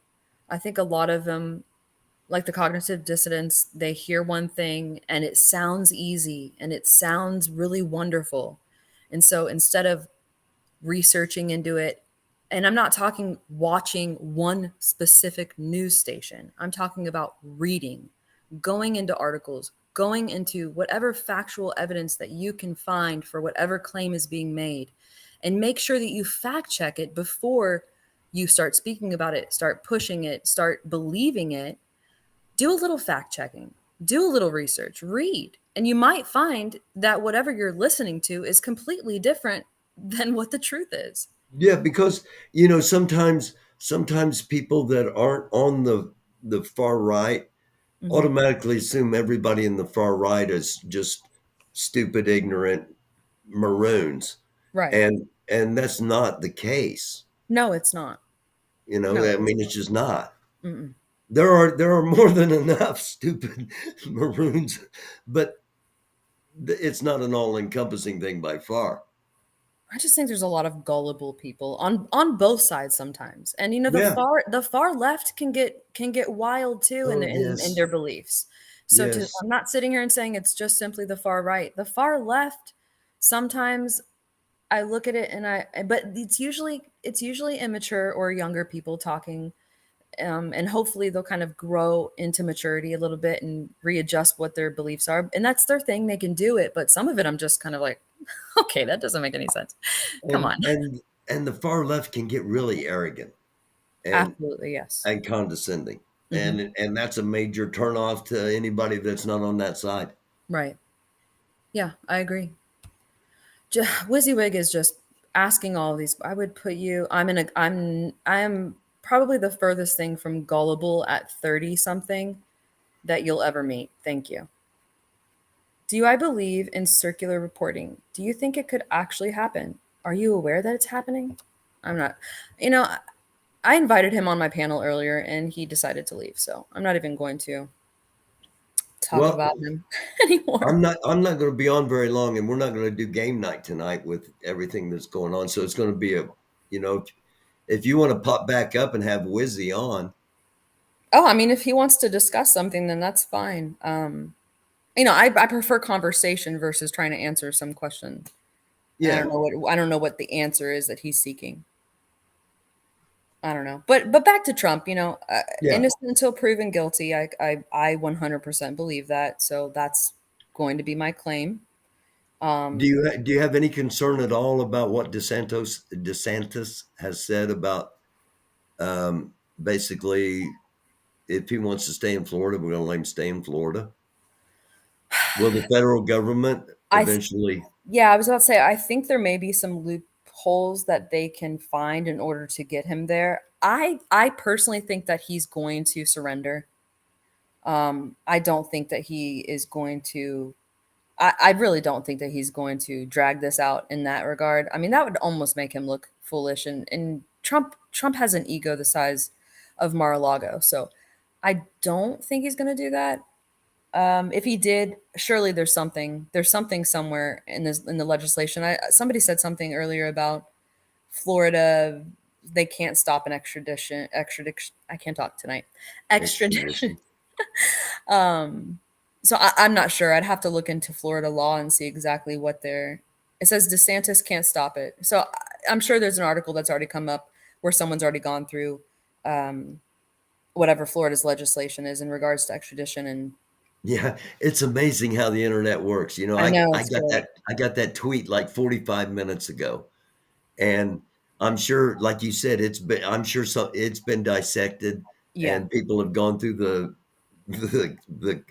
I think a lot of them like the cognitive dissonance, they hear one thing and it sounds easy and it sounds really wonderful. And so instead of researching into it, and I'm not talking watching one specific news station, I'm talking about reading, going into articles, going into whatever factual evidence that you can find for whatever claim is being made, and make sure that you fact check it before you start speaking about it, start pushing it, start believing it. Do a little fact checking, do a little research, read, and you might find that whatever you're listening to is completely different than what the truth is. Yeah, because sometimes people that aren't on the far right Mhm. automatically assume everybody in the far right is just stupid, ignorant maroons, Right. and that's not the case. No, it's not. No. I mean, it's just not. Mm-mm. There are more than enough stupid maroons, but it's not an all encompassing thing by far. I just think there's a lot of gullible people on both sides sometimes. And Yeah. the far left can get wild too Oh in yes. their beliefs. So Yes. I'm not sitting here and saying it's just simply the far right. The far left, sometimes I look at it and but it's usually immature or younger people talking, and hopefully they'll kind of grow into maturity a little bit and readjust what their beliefs are, and that's their thing. They can do it, but some of it I'm just kind of like, okay, that doesn't make any sense. Come And on. and the far left can get really arrogant and Absolutely, yes. and condescending. Hmm. And that's a major turnoff to anybody that's not on that side. Right. Yeah, I agree. WYSIWYG is just asking all of these. I would put you. I am probably the furthest thing from gullible at 30 something that you'll ever meet. Thank you. Do I believe in circular reporting? Do you think it could actually happen? Are you aware that it's happening? I'm not. You know, I invited him on my panel earlier and he decided to leave. So I'm not even going to talk Well, about him anymore. I'm not going to be on very long, and we're not going to do game night tonight with everything that's going on. So it's going to be you know, if you want to pop back up and have Wizzy on, Oh, I mean, if he wants to discuss something, then that's fine. I prefer conversation versus trying to answer some question. And yeah, I don't know what the answer is that he's seeking. I don't know. But back to Trump, yeah. innocent until proven guilty. I 100% believe that. So that's going to be my claim. Do you have any concern at all about what DeSantis has said about basically if he wants to stay in Florida, we're going to let him stay in Florida? Will the federal government I eventually? Yeah, I was about to say, I think there may be some loopholes that they can find in order to get him there. I personally think that he's going to surrender. I don't think that he is going to. I really don't think that he's going to drag this out in that regard. I mean, that would almost make him look foolish. And Trump has an ego the size of Mar-a-Lago, so I don't think he's going to do that. If he did, surely there's something somewhere in the legislation. Somebody said something earlier about Florida. They can't stop an extradition. I can't talk tonight. Extradition. Extradition. So I'm not sure. I'd have to look into Florida law and see exactly what they're. It says DeSantis can't stop it. So I'm sure there's an article that's already come up where someone's already gone through whatever Florida's legislation is in regards to extradition. And Yeah, it's amazing how the internet works. I know I it's got great. that tweet like 45 minutes ago, and I'm sure, like you said, I'm sure it's been dissected, Yeah. and people have gone through the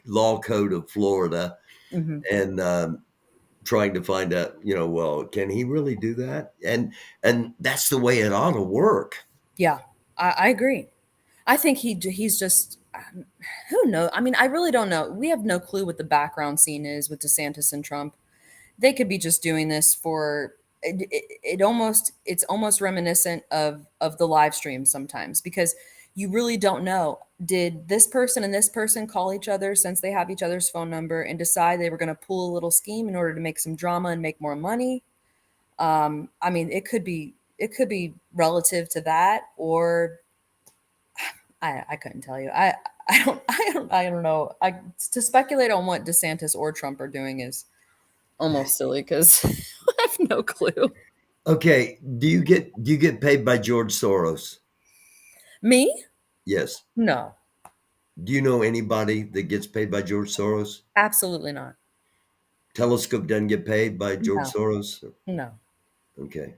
law code of Florida Hmm. and trying to find out, well, can he really do that? And that's the way it ought to work. Yeah, I agree. I think he's just who knows. I mean, I really don't know. We have no clue what the background scene is with DeSantis and Trump. They could be just doing this for it's almost reminiscent of the live stream sometimes, because you really don't know, did this person and this person call each other since they have each other's phone number and decide they were going to pull a little scheme in order to make some drama and make more money. I mean, it could be relative to that, or I couldn't tell you. I I don't know. To speculate on what DeSantis or Trump are doing is almost silly because I have no clue. Okay, do you get paid by George Soros? Me? Yes. No, Do you know anybody that gets paid by George Soros? absolutely not. Telescope doesn't get paid by George No, Soros? no. Okay.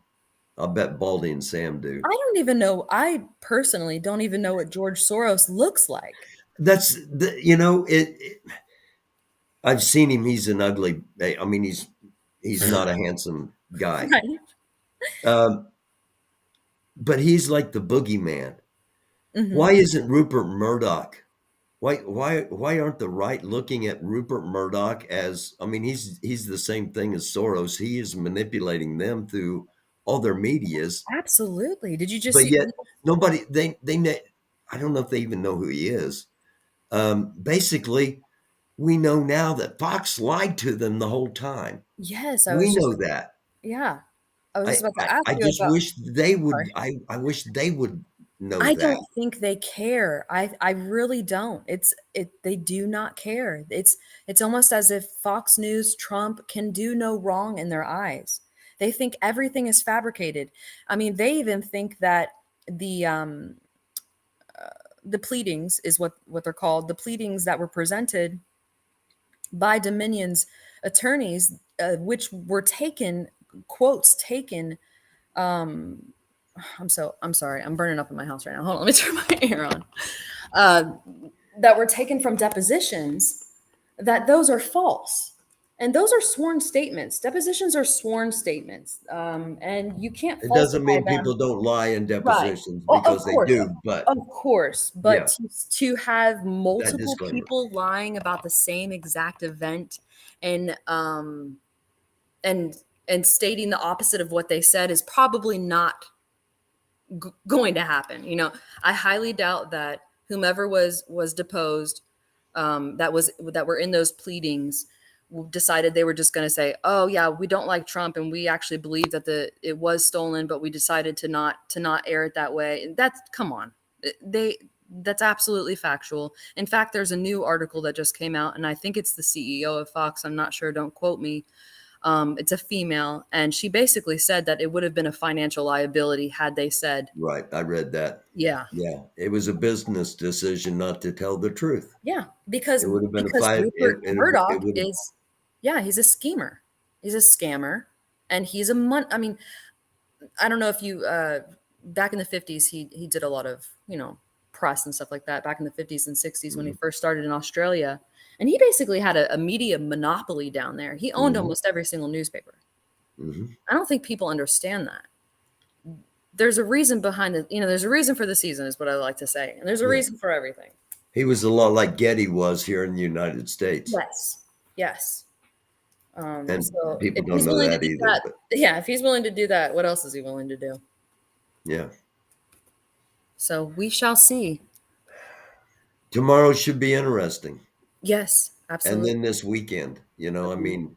I'll bet Baldy and Sam do. I don't even know. I personally don't even know what George Soros looks like. That's I've seen him. He's an ugly. I mean, he's not a handsome guy. Right. Um, but he's like the boogeyman. Hmm. Why isn't Rupert Murdoch? Why aren't the right looking at Rupert Murdoch as? I mean, he's the same thing as Soros. He is manipulating them through all their medias, Absolutely. Did you just but see? yet nobody I don't know if they even know who he is. Basically, we know now that Fox lied to them the whole time. Yes, I We was know just, that. yeah. I was I, just about I, to ask I you just about. wish they would. Sorry. I wish they would know I that. don't think they care. I really don't. They do not care. It's almost as if Fox News, Trump can do no wrong in their eyes. They think everything is fabricated. I mean, they even think that the um the pleadings is what they're called. The pleadings that were presented by Dominion's attorneys, which were taken, quotes taken. Um, I'm sorry. I'm burning up in my house right now. Hold on, let me turn my air on. Uh, that were taken from depositions. That those are false, and those are sworn statements. Depositions are sworn statements, and you can't It doesn't falsify mean them. people don't lie in Right. depositions Oh, because they do, but of course. But yeah, to have that multiple disclaimer. people lying about the same exact event and and and stating the opposite of what they said is probably not going to happen. I highly doubt that whomever was deposed, that were in those pleadings, decided they were just going to say, "Oh yeah, we don't like Trump, and we actually believe that it was stolen, but we decided to not air it that way." That's come on, they that's absolutely factual. In fact, there's a new article that just came out, and I think it's the CEO of Fox. I'm not sure. Don't quote me. It's a female, and she basically said that it would have been a financial liability had they said, Right. I read that. yeah, Yeah. It was a business decision not to tell the truth. yeah, because It would have been a because fight. Rupert It Murdoch would have, is, yeah, he's a schemer, he's a scammer, and he's a I mean, I don't know if you back in the 50s he did a lot of press and stuff like that back in the 50s and 60s when he mhm, first started in Australia, and he basically had a media monopoly down there. He owned mhm, almost every single newspaper. mhm. I don't think people understand that. There's a reason behind it. There's a reason for the season, is what I like to say. And there's a Yeah. reason for everything. He was a lot like Getty was here in the United States. Yes. Yes. And So people if don't he's know willing to that do either. that, But yeah, if he's willing to do that, what else is he willing to do? yeah. So we shall see. Tomorrow should be interesting. Yes, And absolutely. then this weekend, I Agreed. mean,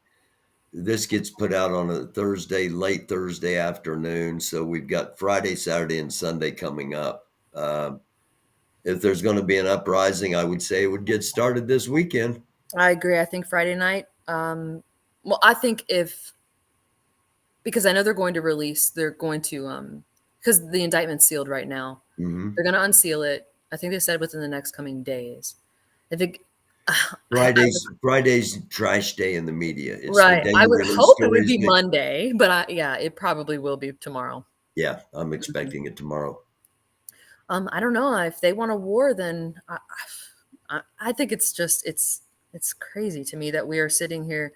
this gets put out on a Thursday, late Thursday afternoon. So we've got Friday, Saturday, and Sunday coming up. If there's going to be an uprising, I would say it would get started this weekend. I agree. I think Friday night. Well, I think because I know they're going to because the indictment's sealed right now. Hmm. They're going to unseal it. I think they said within the next coming days. If it, Friday's trash day in the media. It's the right. day I you would release hope it would stories be that, Monday, but yeah, it probably will be tomorrow. yeah, I'm Mhm. expecting it tomorrow. I don't know if they want a war, then I think it's crazy to me that we are sitting here.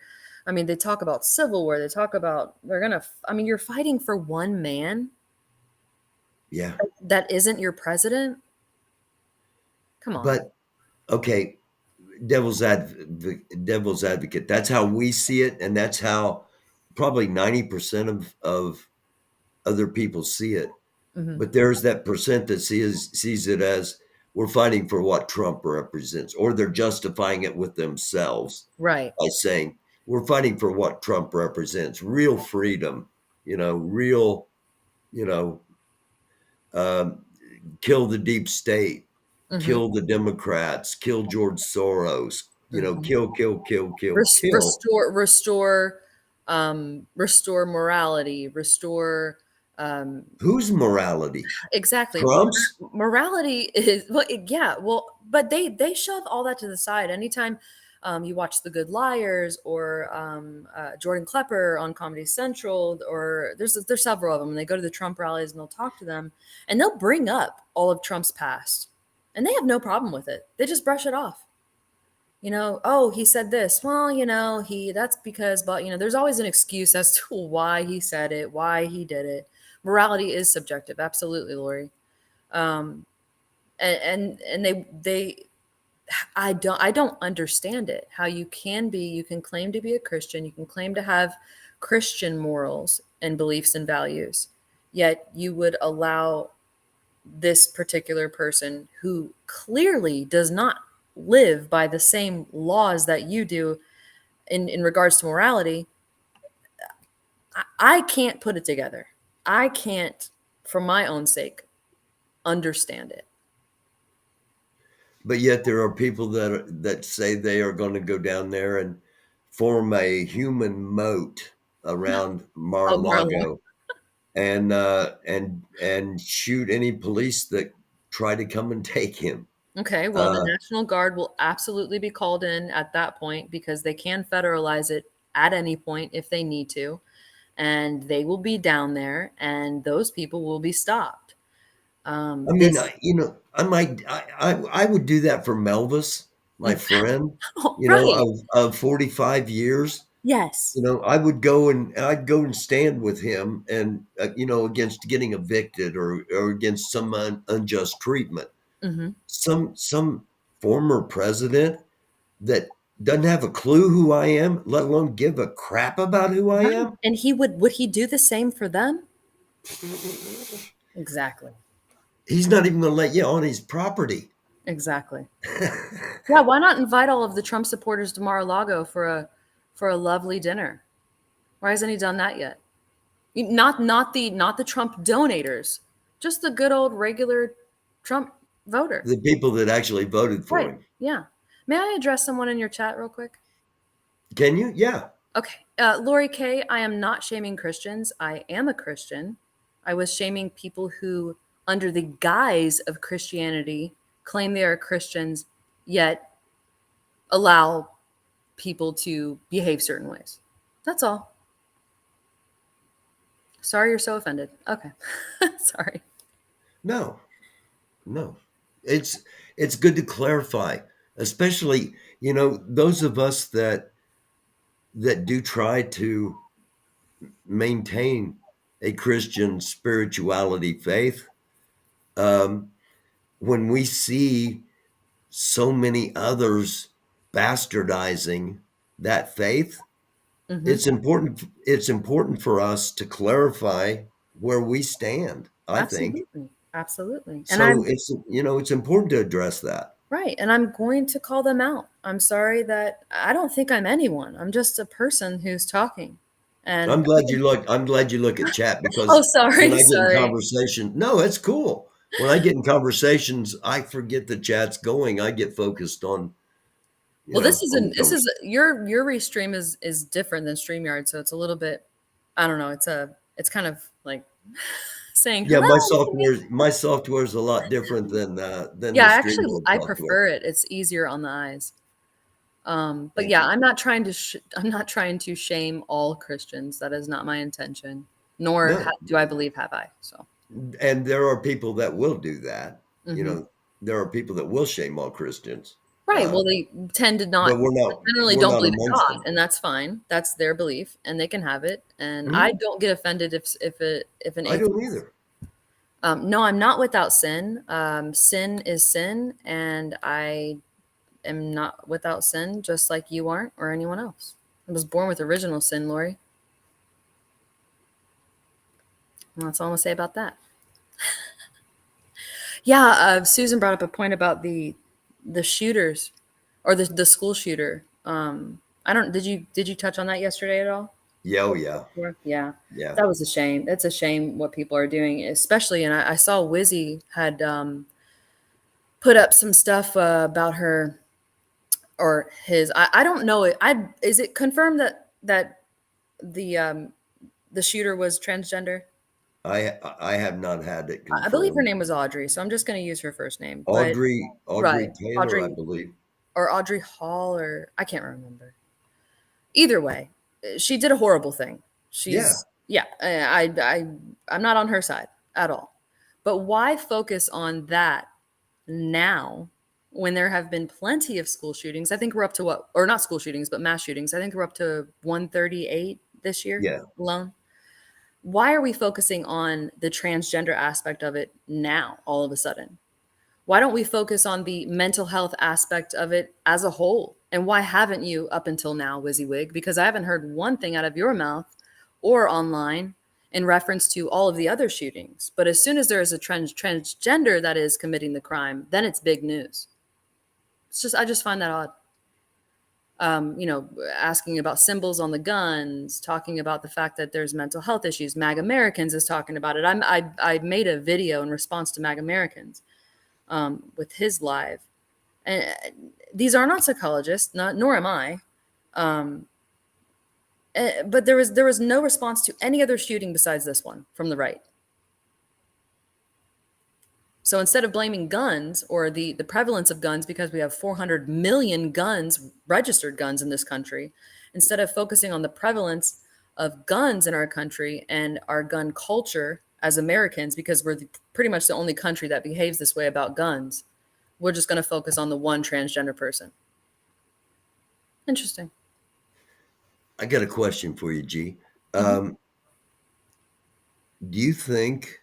I mean, they talk about civil war. They talk about they're gonna. I mean, you're fighting for one man Yeah. that isn't your president. Come on. But okay, devil's advocate. That's how we see it, and that's how probably 90% of other people see it. Hmm. But there's that percent that sees it as we're fighting for what Trump represents, or they're justifying it with themselves Right. by saying we're fighting for what Trump represents, real freedom, real, you know, um, kill the deep state. kill the Democrats, kill George Soros, kill, kill, kill, kill, kill. Restore morality, restore Whose morality? exactly. Trump's? Morality is well, yeah, well, but they shove all that to the side. Anytime you watch The Good Liars or Jordan Klepper on Comedy Central, or there's several of them, and they go to the Trump rallies and they'll talk to them, and they'll bring up all of Trump's past, and they have no problem with it. They just brush it off. Oh, he said this. Well, that's because, but there's always an excuse as to why he said it, why he did it. Morality is subjective, absolutely, Lori. And I don't understand it. How you can claim to be a Christian, you can claim to have Christian morals and beliefs and values, yet you would allow this particular person who clearly does not live by the same laws that you do in regards to morality. I can't put it together. I can't, for my own sake, understand it. But yet there are people that say they are going to go down there and form a human moat around Mar-a-Lago and shoot any police that try to come and take him. Okay, well, the National Guard will absolutely be called in at that point because they can federalize it at any point if they need to. And they will be down there and those people will be stopped. I mean, I would do that for Melvis, my friend, right. of 45 years. Yes. I'd go and stand with him and, against getting evicted or against some unjust treatment. Mm-hmm. Some former president that doesn't have a clue who I am, let alone give a crap about who I am. And would he do the same for them? Exactly. He's not even going to let you on his property. Exactly. Yeah, why not invite all of the Trump supporters to Mar-a-Lago for a lovely dinner? Why hasn't he done that yet? Not the Trump donators, just the good old regular Trump voter. The people that actually voted for him. Yeah. May I address someone in your chat real quick? Can you? Yeah. Okay. Lori K., I am not shaming Christians. I am a Christian. I was shaming people who, under the guise of Christianity, claim they are Christians, yet allow people to behave certain ways. That's all. Sorry you're so offended. Okay. Sorry. No. It's good to clarify, especially, those of us that do try to maintain a Christian spirituality faith. When we see so many others bastardizing that faith, Mm-hmm. it's important for us to clarify where we stand, I think. Absolutely. So it's important to address that. Right. And I'm going to call them out. I'm sorry that I don't think I'm anyone. I'm just a person who's talking. And I'm glad you look at chat because sorry. When I get in conversation, no, it's cool. When I get in conversations, I forget the chat's going. I get focused on. Well, your restream is different than StreamYard, so it's a little bit, I don't know. It's kind of like saying, yeah, my software is a lot different than yeah. Actually, I prefer it. It's easier on the eyes. But yeah, I'm not trying to shame all Christians. That is not my intention. Nor do I believe have I. So. And there are people that will do that. Mm-hmm. There are people that will shame all Christians. Right. Well, they tend to not. Generally, don't believe in God, and that's fine. That's their belief, and they can have it. And I don't get offended if an atheist. I don't either. No, I'm not without sin. Sin is sin, and I am not without sin, just like you aren't or anyone else. I was born with original sin, Lori. And that's all I'm gonna say about that. Yeah, Susan brought up a point about the shooters or the school shooter. Did you touch on that yesterday at all? Yeah, oh yeah. Yeah. That was a shame. It's a shame what people are doing, especially, and I saw Wizzy had put up some stuff about her or his. I don't know. Is it confirmed that the shooter was transgender? I have not had it I believe her confirmed. name was Audrey, so I'm just going to use her first name. But Audrey right, Taylor, I Audrey believe. or Audrey Hall, or I can't remember. Either way, she did a horrible thing. Yeah. She's yeah. I'm not on her side at all. But why focus on that now when there have been plenty of school shootings? I think we're up to what, or not school shootings, but mass shootings. I think we're up to 138 this year Yeah. alone. Why are we focusing on the transgender aspect of it now, all of a sudden? Why don't we focus on the mental health aspect of it as a whole? And why haven't you up until now, WYSIWYG? Because I haven't heard one thing out of your mouth or online in reference to all of the other shootings. But as soon as there is a transgender that is committing the crime, then it's big news. I just find that odd. Asking about symbols on the guns, talking about the fact that there's mental health issues. Mag Americans is talking about it. I made a video in response to Mag Americans with his live, and these are not psychologists, nor am I. But there was no response to any other shooting besides this one from the right. So instead of blaming guns or the prevalence of guns, because we have 400 million guns, registered guns in this country, instead of focusing on the prevalence of guns in our country and our gun culture as Americans, because we're pretty much the only country that behaves this way about guns, we're just going to focus on the one transgender person. Interesting. I got a question for you, G. Mm-hmm. Do you think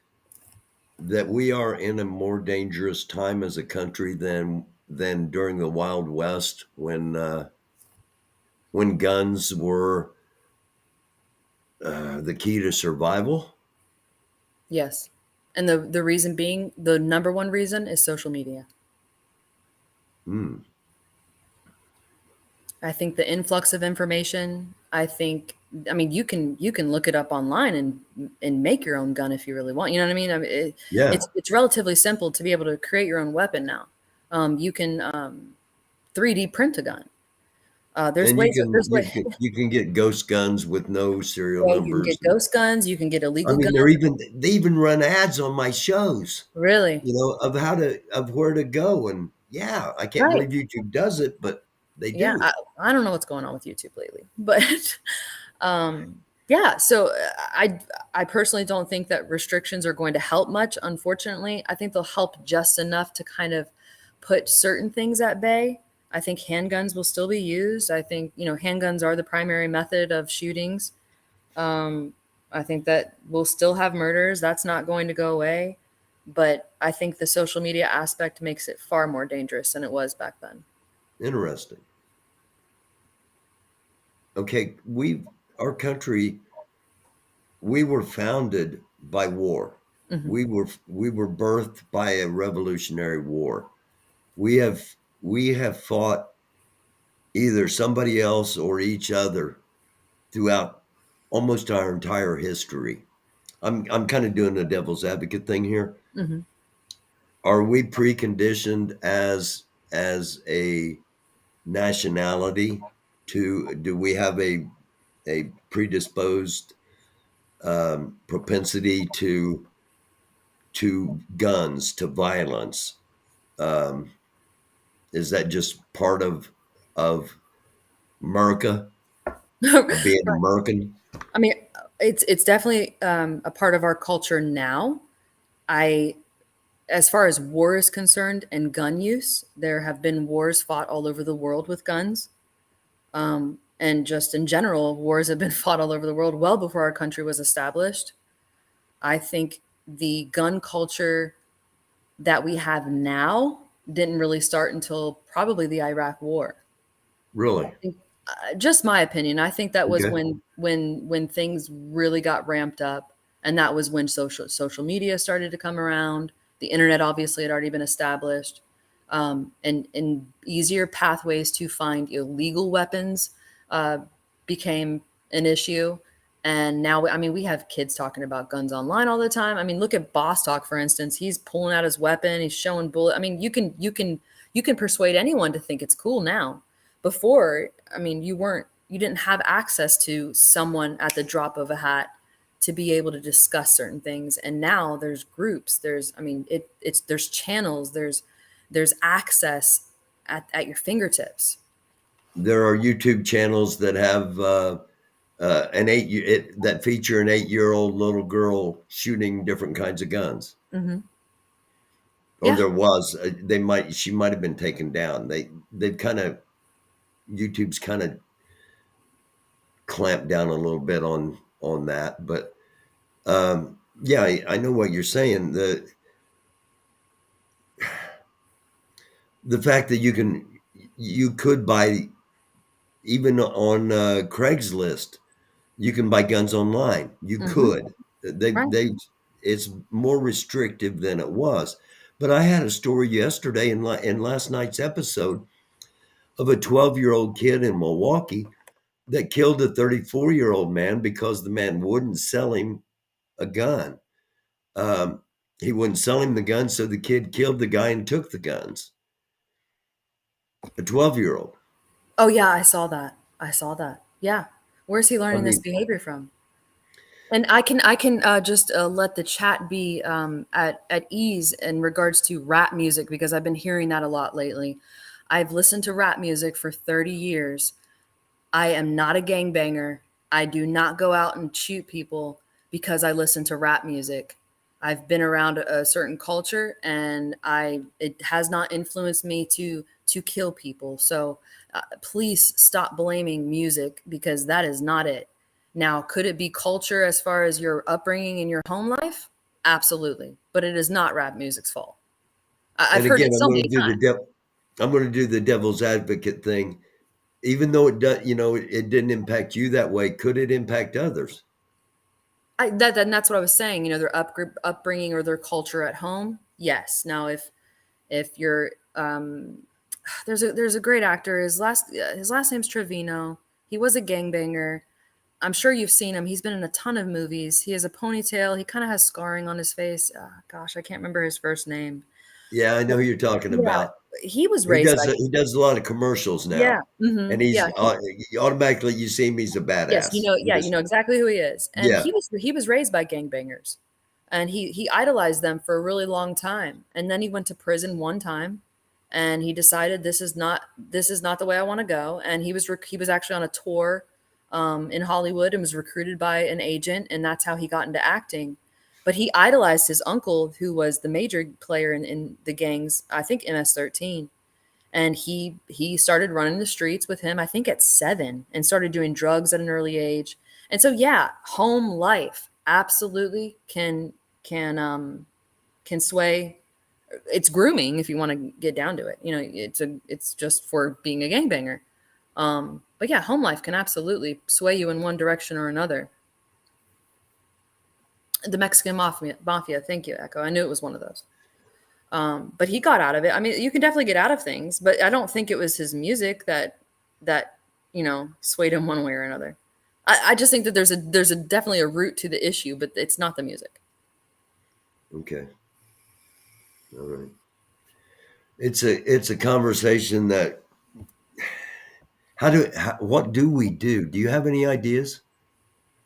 that we are in a more dangerous time as a country than during the Wild West when guns were the key to survival? Yes. And the reason being, the number one reason is social media. Hmm. I think the influx of information, I mean, you can look it up online and make your own gun if you really want. You know what I mean? Yeah. It's relatively simple to be able to create your own weapon now. You can 3D print a gun. There's And ways. There's ways. you can get ghost guns with no serial Well, you can numbers. get ghost guns. You can get I illegal mean, guns. they even run ads on my shows, Really? of where to go. And yeah, I can't Right. believe YouTube does it, but they Yeah. do. I don't know what's going on with YouTube lately, but yeah. So I personally don't think that restrictions are going to help much. Unfortunately, I think they'll help just enough to kind of put certain things at bay. I think handguns will still be used. I think, handguns are the primary method of shootings. I think that we'll still have murders. That's not going to go away. But I think the social media aspect makes it far more dangerous than it was back then. Interesting. Okay, our country, we were founded by war. Mm-hmm. We were birthed by a revolutionary war. We have fought either somebody else or each other throughout almost our entire history. I'm kind of doing the devil's advocate thing here. Mm-hmm. Are we preconditioned as a nationality do we have a predisposed propensity to guns, to violence? Is that just part of America, of being American? I mean, it's definitely a part of our culture now. As far as war is concerned and gun use, there have been wars fought all over the world with guns. And just in general, wars have been fought all over the world well before our country was established. I think the gun culture that we have now didn't really start until probably the Iraq War. Really? Just my opinion. I think that was Okay. when things really got ramped up, and that was when social media started to come around. The internet obviously had already been established, and easier pathways to find illegal weapons became an issue, And now, I mean, we have kids talking about guns online all the time. I mean, look at Boss Talk, for instance. He's pulling out his weapon. He's showing bullet. I mean, you can persuade anyone to think it's cool now. Before, I mean, you didn't have access to someone at the drop of a hat to be able to discuss certain things. And now there's groups. There's, I mean, there's channels. There's access at your fingertips. There are YouTube channels that have that feature an 8-year-old little girl shooting different kinds of guns. Mm-hmm. Or Yeah. there was. She might have been taken down. They've kind of, YouTube's kind of clamped down a little bit on that. But yeah, I know what you're saying. The fact that you could buy, even on Craigslist, you can buy guns online. You could. Right. It's more restrictive than it was. But I had a story yesterday in last night's episode of a 12-year-old kid in Milwaukee that killed a 34-year-old man because the man wouldn't sell him a gun. He wouldn't sell him the gun, so the kid killed the guy and took the guns. A 12-year-old. Oh yeah, I saw that. Yeah. Where's he learning this mean- behavior from? And I can just let the chat be at ease in regards to rap music, because I've been hearing that a lot lately. I've listened to rap music for 30 years. I am not a gangbanger. I do not go out and shoot people because I listen to rap music. I've been around a certain culture, and it has not influenced me to kill people. So please stop blaming music, because that is not it. Now, could it be culture as far as your upbringing in your home life? Absolutely. But it is not rap music's fault. I've heard it so many times. I'm going to do the devil's advocate thing. Even though it didn't impact you that way, could it impact others? That's what I was saying. Their upbringing or their culture at home. Yes. Now, if you're there's a great actor. His last name's Trevino. He was a gangbanger. I'm sure you've seen him. He's been in a ton of movies. He has a ponytail. He kind of has scarring on his face. Gosh, I can't remember his first name. Yeah, I know who you're talking about. He was raised. He does a lot of commercials now. Yeah. Mm-hmm. And he's automatically, you see him, he's a badass. Yes, you know exactly who he is. And Yeah. he was raised by gangbangers, and he idolized them for a really long time. And then he went to prison one time, and he decided this is not the way I want to go. And he was actually on a tour in Hollywood and was recruited by an agent, and that's how he got into acting. But he idolized his uncle, who was the major player in the gangs, I think MS-13. And he started running the streets with him, I think at 7, and started doing drugs at an early age. And so, yeah, home life absolutely can sway. It's grooming, if you want to get down to it. It's just for being a gangbanger. But yeah, home life can absolutely sway you in one direction or another. The Mexican mafia. Thank you, Echo. I knew it was one of those. But he got out of it. I mean, you can definitely get out of things, but I don't think it was his music that swayed him one way or another. I just think that there's definitely a root to the issue, but it's not the music. Okay. All right. It's a conversation that what do we do? Do you have any ideas?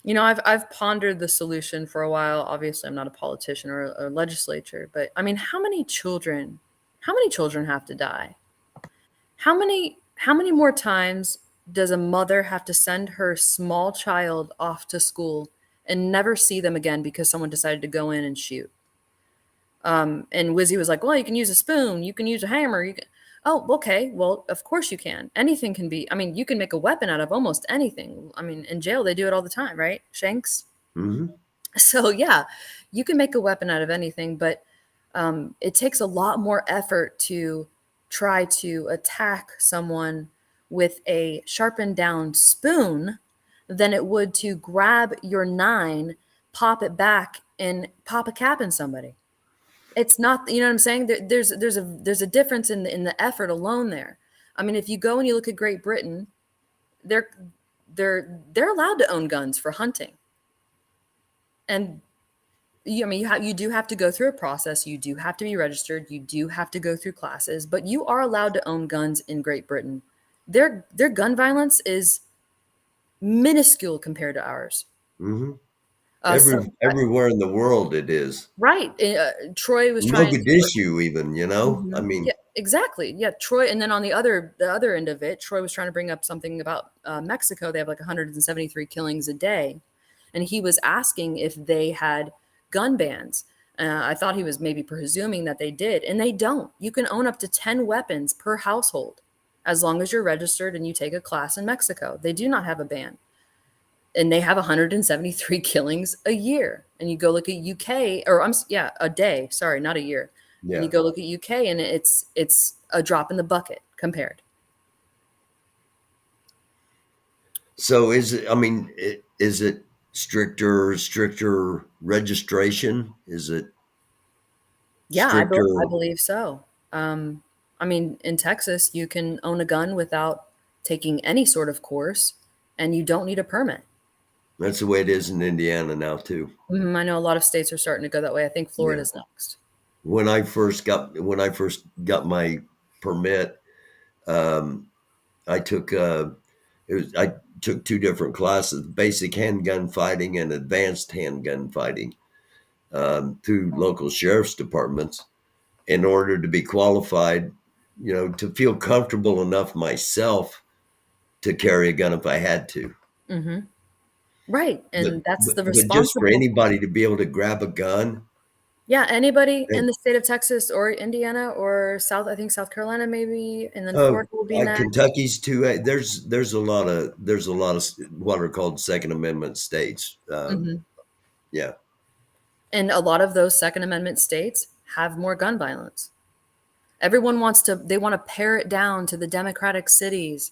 I've pondered the solution for a while. Obviously, I'm not a politician or a legislature, but I mean, how many children have to die? How many more times does a mother have to send her small child off to school and never see them again because someone decided to go in and shoot? And Wizzy was like, well, you can use a spoon, you can use a hammer, Oh, okay. Well, of course you can. Anything can be. I mean, you can make a weapon out of almost anything. I mean, in jail, they do it all the time, right? Shanks. Mm-hmm. So, yeah, you can make a weapon out of anything, but it takes a lot more effort to try to attack someone with a sharpened down spoon than it would to grab your 9, pop it back, and pop a cap in somebody. It's not, you know what I'm saying? There's a difference in the effort alone there. I mean, if you go and you look at Great Britain, they're allowed to own guns for hunting. And you do have to go through a process. You do have to be registered. You do have to go through classes, but you are allowed to own guns in Great Britain. Their gun violence is minuscule compared to ours. Mm-hmm. So Everywhere in the world it is. right, Troy was trying to. Mogadishu even, I Mhm. mean, Yeah, exactly. Yeah, Troy, and then on the other end of it, Troy was trying to bring up something about Mexico. They have like 173 killings a day, and he was asking if they had gun bans. I thought he was maybe presuming that they did, and they don't. You can own up to 10 weapons per household as long as you're registered and you take a class in Mexico. They do not have a ban, and they have 173 killings a year. And you go look at UK, or a day. Sorry, not a year. And yeah. you go look at UK, and it's a drop in the bucket compared. So is it, I mean, is it stricter registration? Is it Yeah, stricter? I believe so. I mean, in Texas, you can own a gun without taking any sort of course, and you don't need a permit. That's the way it is in Indiana now too. I know a lot of states are starting to go that way. I think Yeah. Florida's next. When I first got my permit, I took I took two different classes: basic handgun fighting and advanced handgun fighting, through local sheriff's departments. In order to be qualified, to feel comfortable enough myself to carry a gun if I had to. Hmm. Right, But, and that's but, the but just for responsible. anybody to be able to grab a gun, Yeah, anybody in and, the state of Texas or Indiana or I think South Carolina maybe, and then oh, Florida will be next. Kentucky's too. There's a lot of what are called Second Amendment states. Hmm. Yeah, And a lot of those Second Amendment states have more gun violence. Everyone they want to pare it down to the Democratic cities.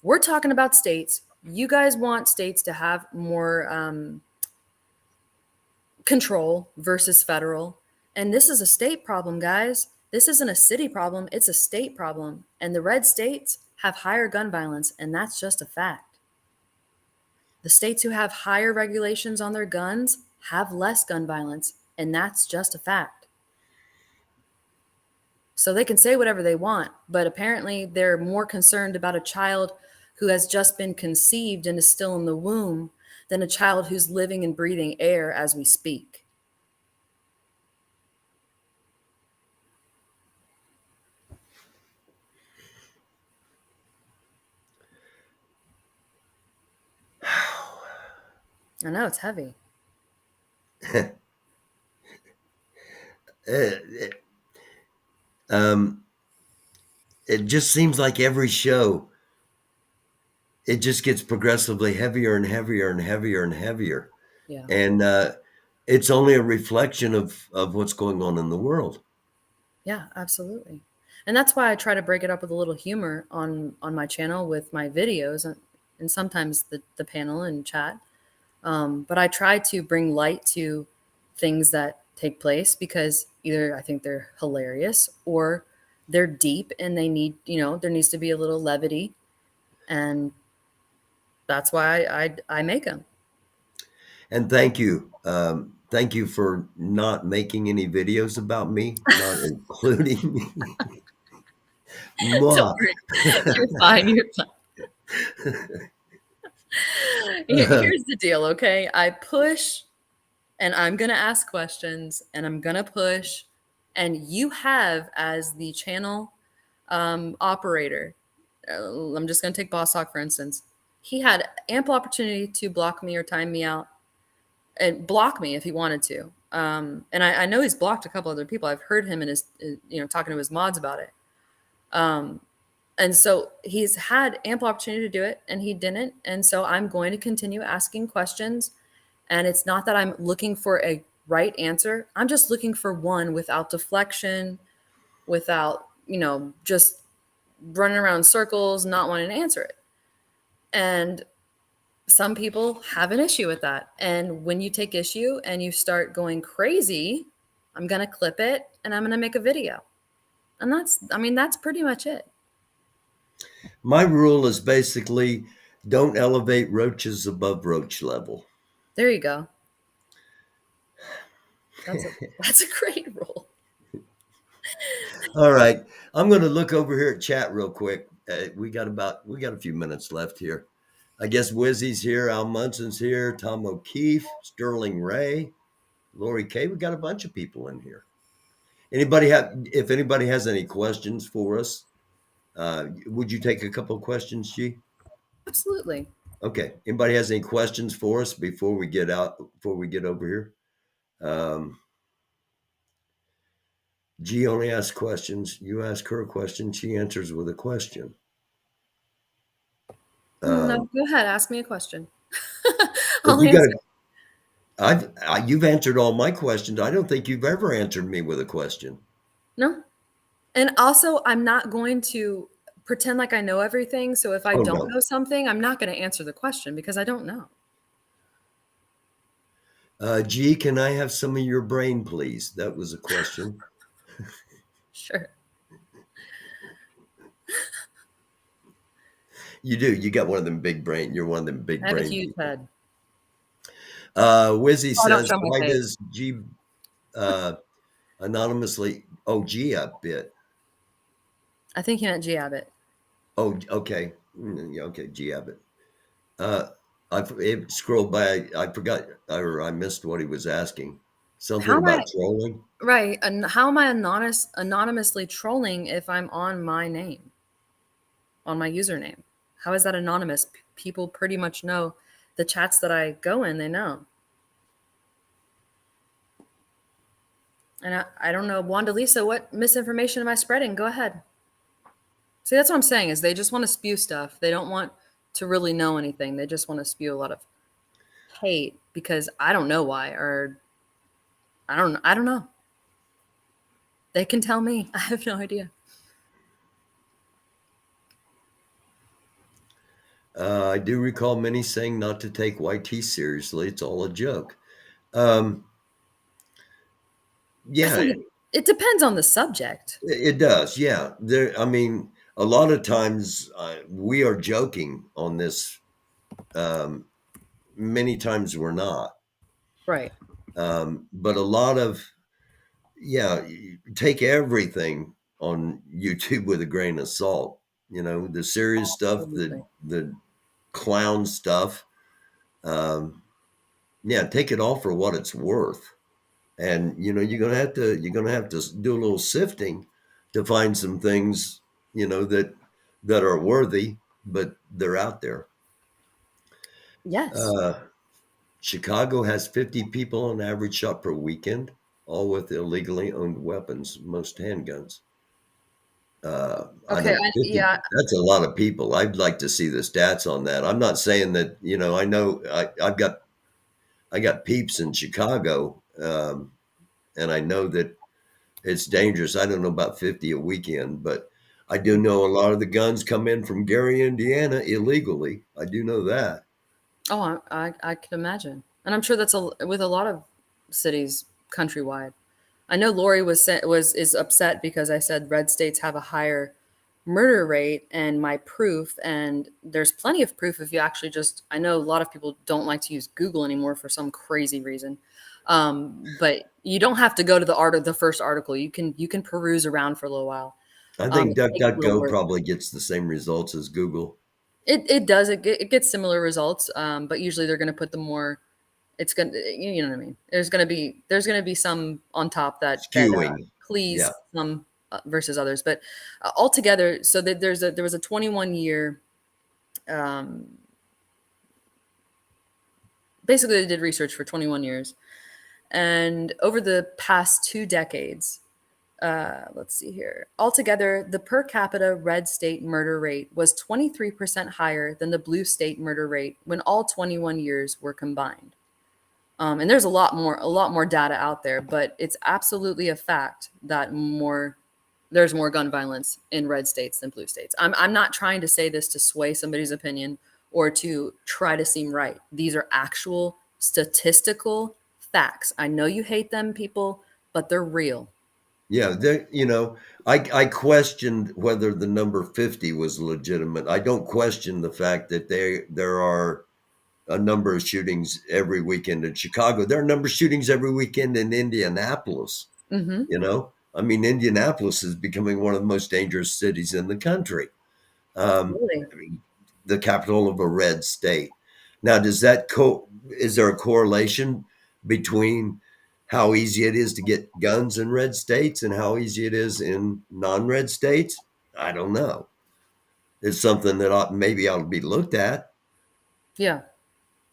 We're talking about states. You guys want states to have more control versus federal. And this is a state problem, guys. This isn't a city problem, it's a state problem. And the red states have higher gun violence, and that's just a fact. The states who have higher regulations on their guns have less gun violence, and that's just a fact. So they can say whatever they want, but apparently they're more concerned about a child who has just been conceived and is still in the womb than a child who's living and breathing air as we speak. I know it's heavy. it, it just seems like every show, it just gets progressively heavier and heavier and heavier and heavier, Yeah. and it's only a reflection of what's going on in the world. Yeah, absolutely. And that's why I try to break it up with a little humor on my channel with my videos and sometimes the panel and chat. But I try to bring light to things that take place because either I think they're hilarious or they're deep and they need, there needs to be a little levity. And that's why I make them. And thank you for not making any videos about me, not including me. Don't Mwah. worry. You're fine. You're fine. Here's the deal, okay? I push and I'm going to ask questions and I'm going to push. And you have, as the channel operator, I'm just going to take Boss Talk for instance. He had ample opportunity to block me or time me out and block me if he wanted to. And I know he's blocked a couple other people. I've heard him in his, talking to his mods about it. And so he's had ample opportunity to do it and he didn't. And so I'm going to continue asking questions. And it's not that I'm looking for a right answer. I'm just looking for one without deflection, without, just running around in circles, not wanting to answer it. And some people have an issue with that. And when you take issue and you start going crazy, I'm going to clip it and I'm going to make a video. And that's pretty much it. My rule is basically don't elevate roaches above roach level. There you go. That's a great rule. All right. I'm going to look over here at chat real quick. We got a few minutes left here. I guess Wizzy's here. Al Munson's here. Tom O'Keefe, Sterling Ray, Lori Kay. We got a bunch of people in here. If anybody has any questions for us, would you take a couple of questions, G? Absolutely. Okay. Anybody has any questions for us before we get over here? G only asks questions. You ask her a question. She answers with a question. No, go ahead. Ask me a question. If I'll you got answer. you've answered all my questions. I don't think you've ever answered me with a question. No. And also, I'm not going to pretend like I know everything. So if I Oh, don't no. know something, I'm not going to answer the question because I don't know. G, can I have some of your brain, please? That was a question. Sure. You do. You got one of them big brain. You're one of them big I have a brain huge people. head. Wizzy Oh, don't says, show my why face. does G anonymously? Oh, G a bit. I think he meant G. Abbott. Oh, okay. Yeah, okay, G Abbott. It scrolled by. I forgot, or I missed what he was asking. Something How am I about trolling. right? And how am I anonymously trolling if I'm on my name, on my username? How is that anonymous? People pretty much know the chats that I go in. They know. And I don't know, Wanda Lisa, what misinformation am I spreading? Go ahead. See, that's what I'm saying is they just want to spew stuff. They don't want to really know anything. They just want to spew a lot of hate because I don't know why, or I don't know. They can tell me. I have no idea. I do recall many saying not to take YT seriously. It's all a joke. I Yeah, think it depends on the subject. it does. Yeah. I mean, a lot of times we are joking on this. Many times we're not. Right. But a lot of, you take everything on YouTube with a grain of salt. You know, the serious stuff, Absolutely. the clown stuff. Take it all for what it's worth. And you're gonna have to do a little sifting to find some things that are worthy, but they're out there. Yes. Chicago has 50 people on average shot per weekend, all with illegally owned weapons, most handguns. I Okay. know 50, Yeah. that's a lot of people. I'd like to see the stats on that. I'm not saying that, I know I got peeps in Chicago, and I know that it's dangerous. I don't know about 50 a weekend, but I do know a lot of the guns come in from Gary, Indiana illegally. I do know that. Oh, I can imagine, and I'm sure that's with a lot of cities countrywide. I know Lori is upset because I said red states have a higher murder rate, and my proof, and there's plenty of proof if you actually just. I know a lot of people don't like to use Google anymore for some crazy reason, but you don't have to go to the first article. You can peruse around for a little while. I think It takes a little DuckDuckGo work. probably gets the same results as Google. It does. It gets similar results, but usually they're going to put the more. It's gonna, you know what I mean. There's gonna be some on top that Skewing. please Yeah. some versus others, but altogether, so that there was a 21 year. Basically, they did research for 21 years, and over the past 2 decades, let's see here. Altogether, the per capita red state murder rate was 23% higher than the blue state murder rate when all 21 years were combined. And there's a lot more data out there, but it's absolutely a fact that there's more gun violence in red states than blue states. I'm not trying to say this to sway somebody's opinion or to try to seem right. These are actual statistical facts. I know you hate them, people, but they're real. Yeah, I questioned whether the number 50 was legitimate. I don't question the fact that there are a number of shootings every weekend in Chicago. There are a number of shootings every weekend in Indianapolis. Mm-hmm. You know, I mean, Indianapolis is becoming one of the most dangerous cities in the country. Really? I mean, the capital of a red state. Now, is there a correlation between how easy it is to get guns in red states and how easy it is in non-red states? I don't know. It's something that maybe ought to be looked at. Yeah.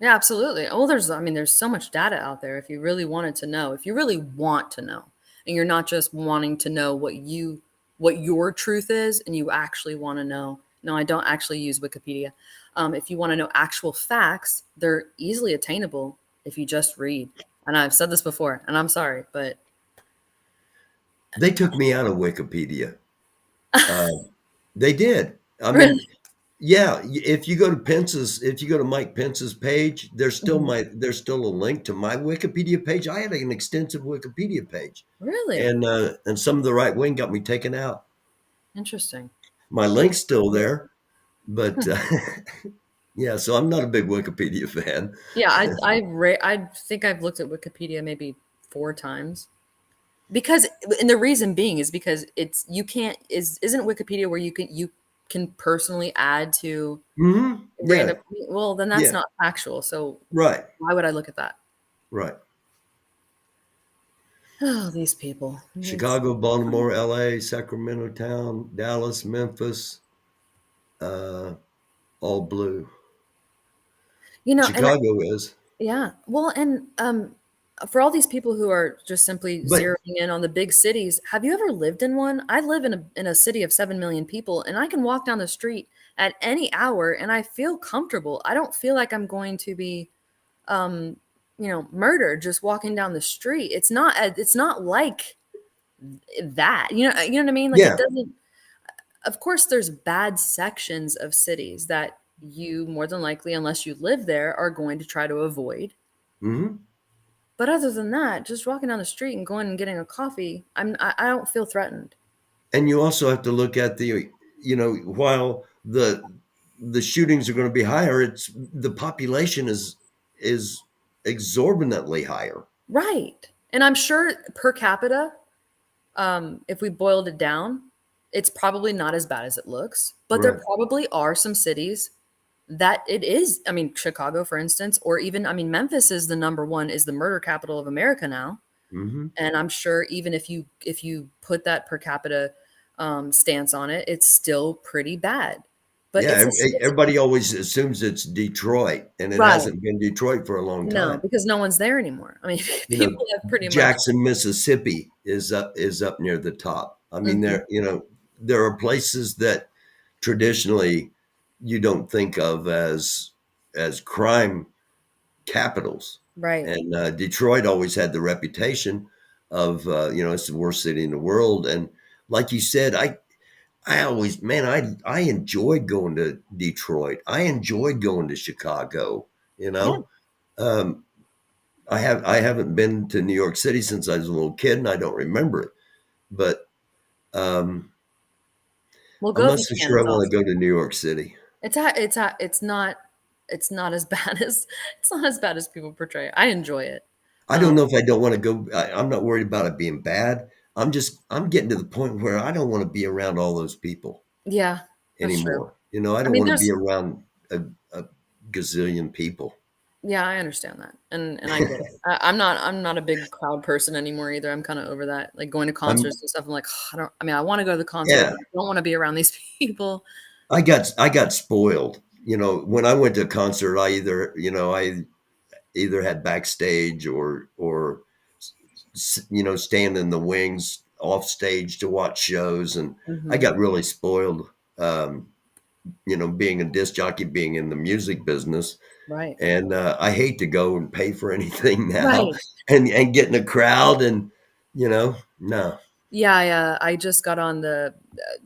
Yeah, absolutely. Well, there's so much data out there if you really wanted to know, if you really want to know, and you're not just wanting to know what your truth is, and you actually want to know. No, I don't actually use Wikipedia. If you want to know actual facts, they're easily attainable if you just read. And I've said this before, and I'm sorry, but They took me out of Wikipedia. Uh, they did. I mean, really, yeah, if you go to Mike Pence's page, Mhm. there's still a link to my Wikipedia page. I had an extensive Wikipedia page, Really and some of the right wing got me taken out. interesting. My link's still there, Hmm. but yeah, so I'm not a big Wikipedia fan. Yeah, I think I've looked at Wikipedia maybe 4 times. Because and the reason being is because it's you can't isn't Wikipedia where you can personally add to Yeah, random, well, then that's yeah, not factual. So right, why would I look at that? right. Oh, these people. It's Chicago, Baltimore, L.A., Sacramento town, Dallas, Memphis, uh, all blue. and Chicago is, yeah. Well, and for all these people who are just simply but zeroing in on the big cities, have you ever lived in one? I live in a city of 7 million people, and I can walk down the street at any hour and I feel comfortable. I don't feel like I'm going to be um murdered just walking down the street. It's not like that. You know what I mean? Like, it yeah, doesn't. Of course there's bad sections of cities that you more than likely, unless you live there, are going to try to avoid. hmm But other than that, just walking down the street and going and getting a coffee, I don't feel threatened. and you also have to look at while the shootings are going to be higher, it's the population is exorbitantly higher. Right. And I'm sure per capita, if we boiled it down, it's probably not as bad as it looks. But there Right. probably are some cities that it is. I mean, Chicago, for instance, or even, I mean, Memphis is the number one, is the murder capital of America now. hmm And I'm sure even if you put that per capita stance on it, it's still pretty bad. But Yeah, it's everybody always assumes it's Detroit, and it right. hasn't been Detroit for a long No, time. because no one's there anymore. I mean, You know, people have pretty much. Jackson, Mississippi is up near the top. I mean, Mhm. there are places that traditionally you don't think of as crime capitals, Right. and Detroit always had the reputation of it's the worst city in the world. And like you said, I always, man, I enjoyed going to Detroit. I enjoyed going to Chicago. You Yeah. know, um, I haven't been to New York City since I was a little kid, and I don't remember it. But um, Well, I'm go if not you so can. sure I It's want to awesome. go to New York City. It's not as bad as people portray. I enjoy it. I don't Um, know if I don't want to go. I'm not worried about it being bad. I'm getting to the point where I don't want to be around all those people yeah, that's true. anymore. I I don't mean, want to there's be around a gazillion people. yeah, I understand that, and I get it. I'm not a big crowd person anymore either. I'm kind of over that. Like going to I'm concerts and stuff. I'm like, I don't. I mean, I want to go to the concert, Yeah. but I don't want to be around these people. I got spoiled. When I went to a concert, I either had backstage or stand in the wings off stage to watch shows, and I Hmm. got really spoiled. Um, being a disc jockey, being in the music business, Right. and I hate to go and pay for anything now, Right. and get in a crowd, and no. Yeah, I just got on the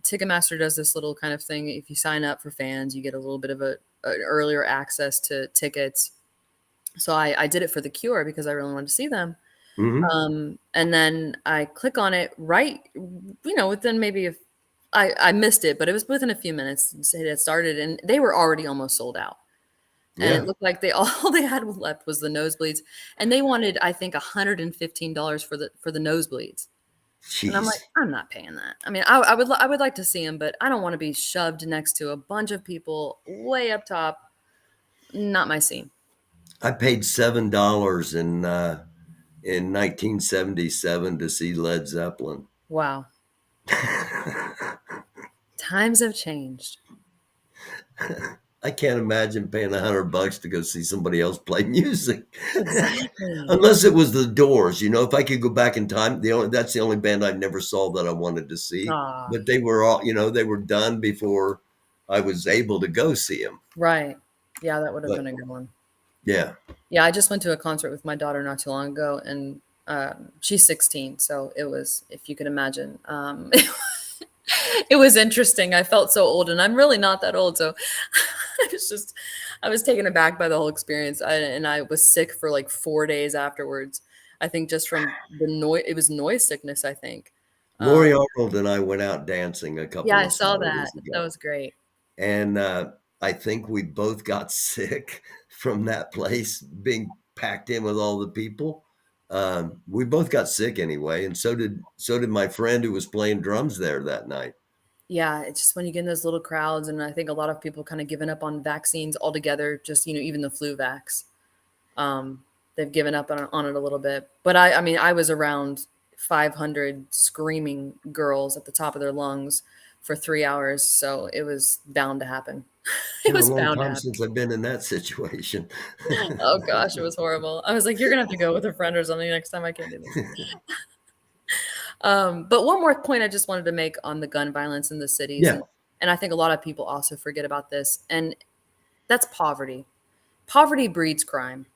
Ticketmaster does this little kind of thing. If you sign up for fans, you get a little bit of an earlier access to tickets. So I did it for The Cure because I really wanted to see them. hmm And then I click on it right, within maybe I missed it, but it was within a few minutes it had started and they were already almost sold out. And Yeah. it looked like all they had left was the nosebleeds, and they wanted, I think, $115 for the nosebleeds. And I'm like, Jeez. I'm not paying that. I mean, I would like to see him, but I don't want to be shoved next to a bunch of people way up top. Not my scene. I paid $7 in 1977 to see Led Zeppelin. Wow. Times have changed. I can't imagine paying $100 to go see somebody else play music. Exactly. Unless it was the Doors, if I could go back in time, that's the only band I never saw that I wanted to see. Ah, But they were all, they were done before I was able to go see them. right. Yeah, that would have But been a good one. yeah, Yeah, I just went to a concert with my daughter not too long ago, and she's 16, so it was, if you could imagine, it was interesting. I felt so old, and I'm really not that old, so I was taken aback by the whole experience, and I was sick for like 4 days afterwards. I think just from the noise, it was noise sickness, I think. Lori Arnold and I went out dancing a Yeah, couple I of saw that. Saturdays That ago. was great. And I think we both got sick from that place being packed in with all the people. We both got sick anyway, and so did my friend who was playing drums there that night. Yeah, it's just when you get in those little crowds, and I think a lot of people kind of given up on vaccines altogether, just, even the flu vax. They've given up on it a little bit. But I mean, I was around 500 screaming girls at the top of their lungs for 3 hours. So it was bound to happen. It's It been a was long bound to time happen. since I've been in that situation. Oh gosh, it was horrible. I was like, you're going to have to go with a friend or something next time. I can't do this. But one more point I just wanted to make on the gun violence in the cities. Yeah. And I think a lot of people also forget about this. And that's poverty. Poverty breeds crime.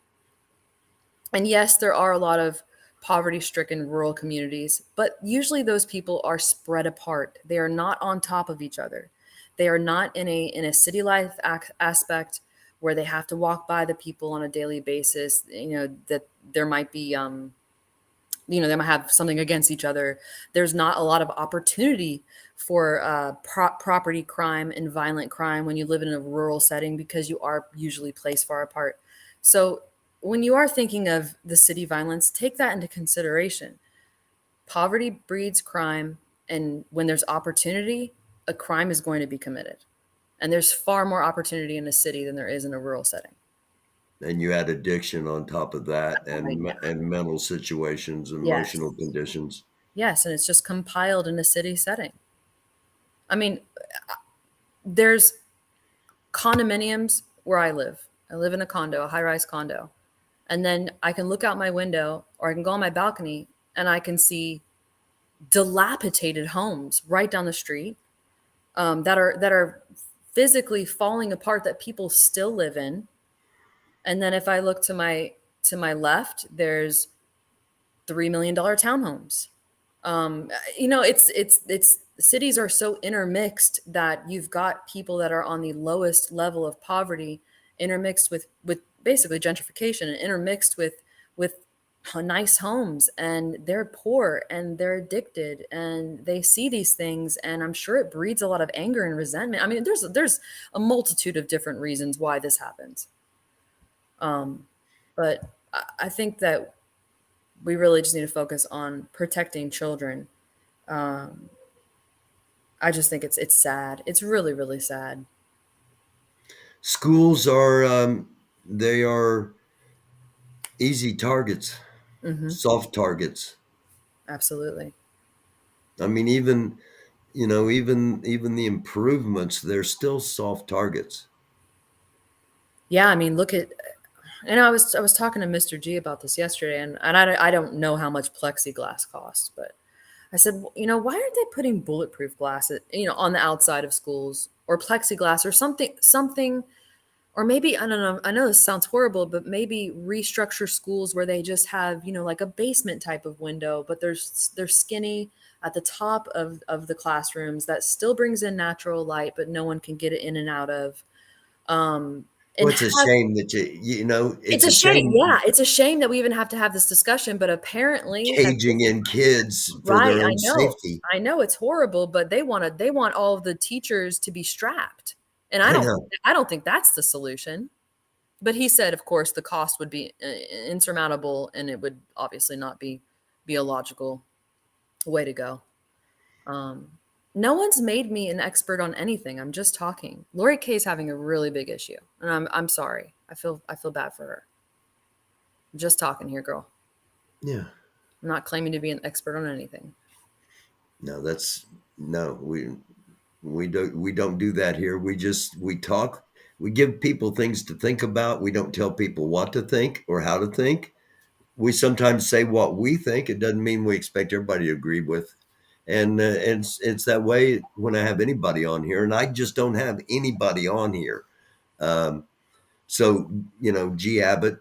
And yes, there are a lot of poverty stricken rural communities, but usually those people are spread apart. They are not on top of each other. They are not in a city life aspect where they have to walk by the people on a daily basis, that there might be they might have something against each other. There's not a lot of opportunity for property crime and violent crime when you live in a rural setting, because you are usually placed far apart. So when you are thinking of the city violence, take that into consideration. Poverty breeds crime, and when there's opportunity, a crime is going to be committed. And there's far more opportunity in a city than there is in a rural setting. And you add addiction on top of that, and Yeah. and mental situations, Yes. emotional conditions. Yes, and it's just compiled in a city setting. I mean, there's condominiums where I live. I live in a condo, a high-rise condo. And then I can look out my window, or I can go on my balcony, and I can see dilapidated homes right down the street, that are physically falling apart, that people still live in. And then if I look to my left, there's $3 million townhomes. It's cities are so intermixed that you've got people that are on the lowest level of poverty intermixed with basically gentrification, and intermixed with nice homes, and they're poor and they're addicted, and they see these things, and I'm sure it breeds a lot of anger and resentment. I mean, there's a multitude of different reasons why this happens. But I think that we really just need to focus on protecting children. I just think it's sad. It's really, really sad. Schools are they are easy targets, Hmm. soft targets. Absolutely. I mean, even the improvements, they're still soft targets. Yeah, I mean, look at, and I was talking to Mr. G about this yesterday, and I don't know how much plexiglass costs, but I said, why aren't they putting bulletproof glass on the outside of schools, or plexiglass, or something, or maybe, I don't know, I know this sounds horrible, but maybe restructure schools where they just have, like a basement type of window, but they're skinny at the top of the classrooms, that still brings in natural light, but no one can get it in and out of. Well, And it's a shame that it's it's a a shame. shame Yeah, it's a shame that we even have to have this discussion, but apparently caging in kids for right. their own safety. I know it's horrible, but they want all of the teachers to be strapped. And I know. I don't think that's the solution. But he said, of course, the cost would be insurmountable, and it would obviously not be a logical way to go. No one's made me an expert on anything. I'm just talking. Lori Kay is having a really big issue, and I'm sorry. I feel bad for her. I'm just talking here, girl. Yeah. I'm not claiming to be an expert on anything. No, we don't do that here. We talk. We give people things to think about. We don't tell people what to think or how to think. We sometimes say what we think. It doesn't mean we expect everybody to agree with. And it's that way when I have anybody on here, and I just don't have anybody on here. So G. Abbott,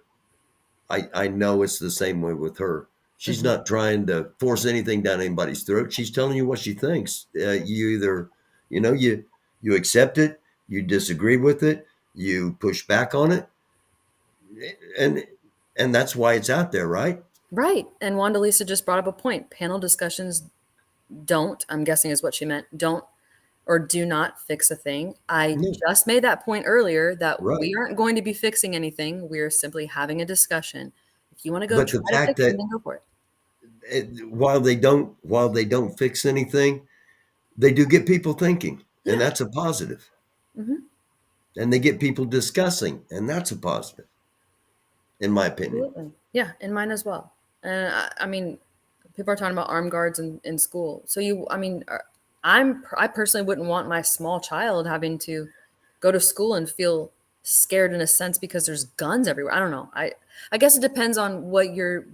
I know it's the same way with her. She's not trying to force anything down anybody's throat. She's telling you what she thinks. You either, you accept it, you disagree with it, you push back on it, and that's why it's out there, right? Right. And Wanda Lisa just brought up a point. Panel discussions don't, I'm guessing is what she meant, don't or do not fix a thing. I just made that point earlier that we aren't going to be fixing anything. We're simply having a discussion. If you want to go try to fix it, then go for it. While they don't fix anything, they do get people thinking, and that's a positive. And they get people discussing, and that's a positive, in my opinion. Absolutely. Yeah, in mine as well. And I mean, people are talking about armed guards in school. So I personally wouldn't want my small child having to go to school and feel scared in a sense because there's guns everywhere. I don't know. I guess it depends on what your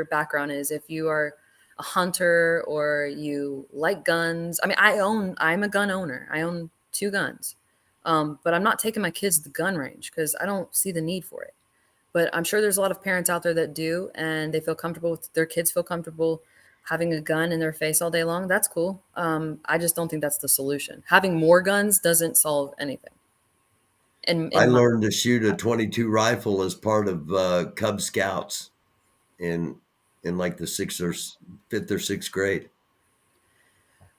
background is. If you are a hunter or you like guns. I mean, I'm a gun owner. I own 2 guns. But I'm not taking my kids to the gun range because I don't see the need for it. But I'm sure there's a lot of parents out there that do, and they feel comfortable with their kids feel comfortable having a gun in their face all day long. That's cool. I just don't think that's the solution. Having more guns doesn't solve anything. And I learned to shoot a .22 rifle as part of Cub Scouts in like the 5th or 6th grade.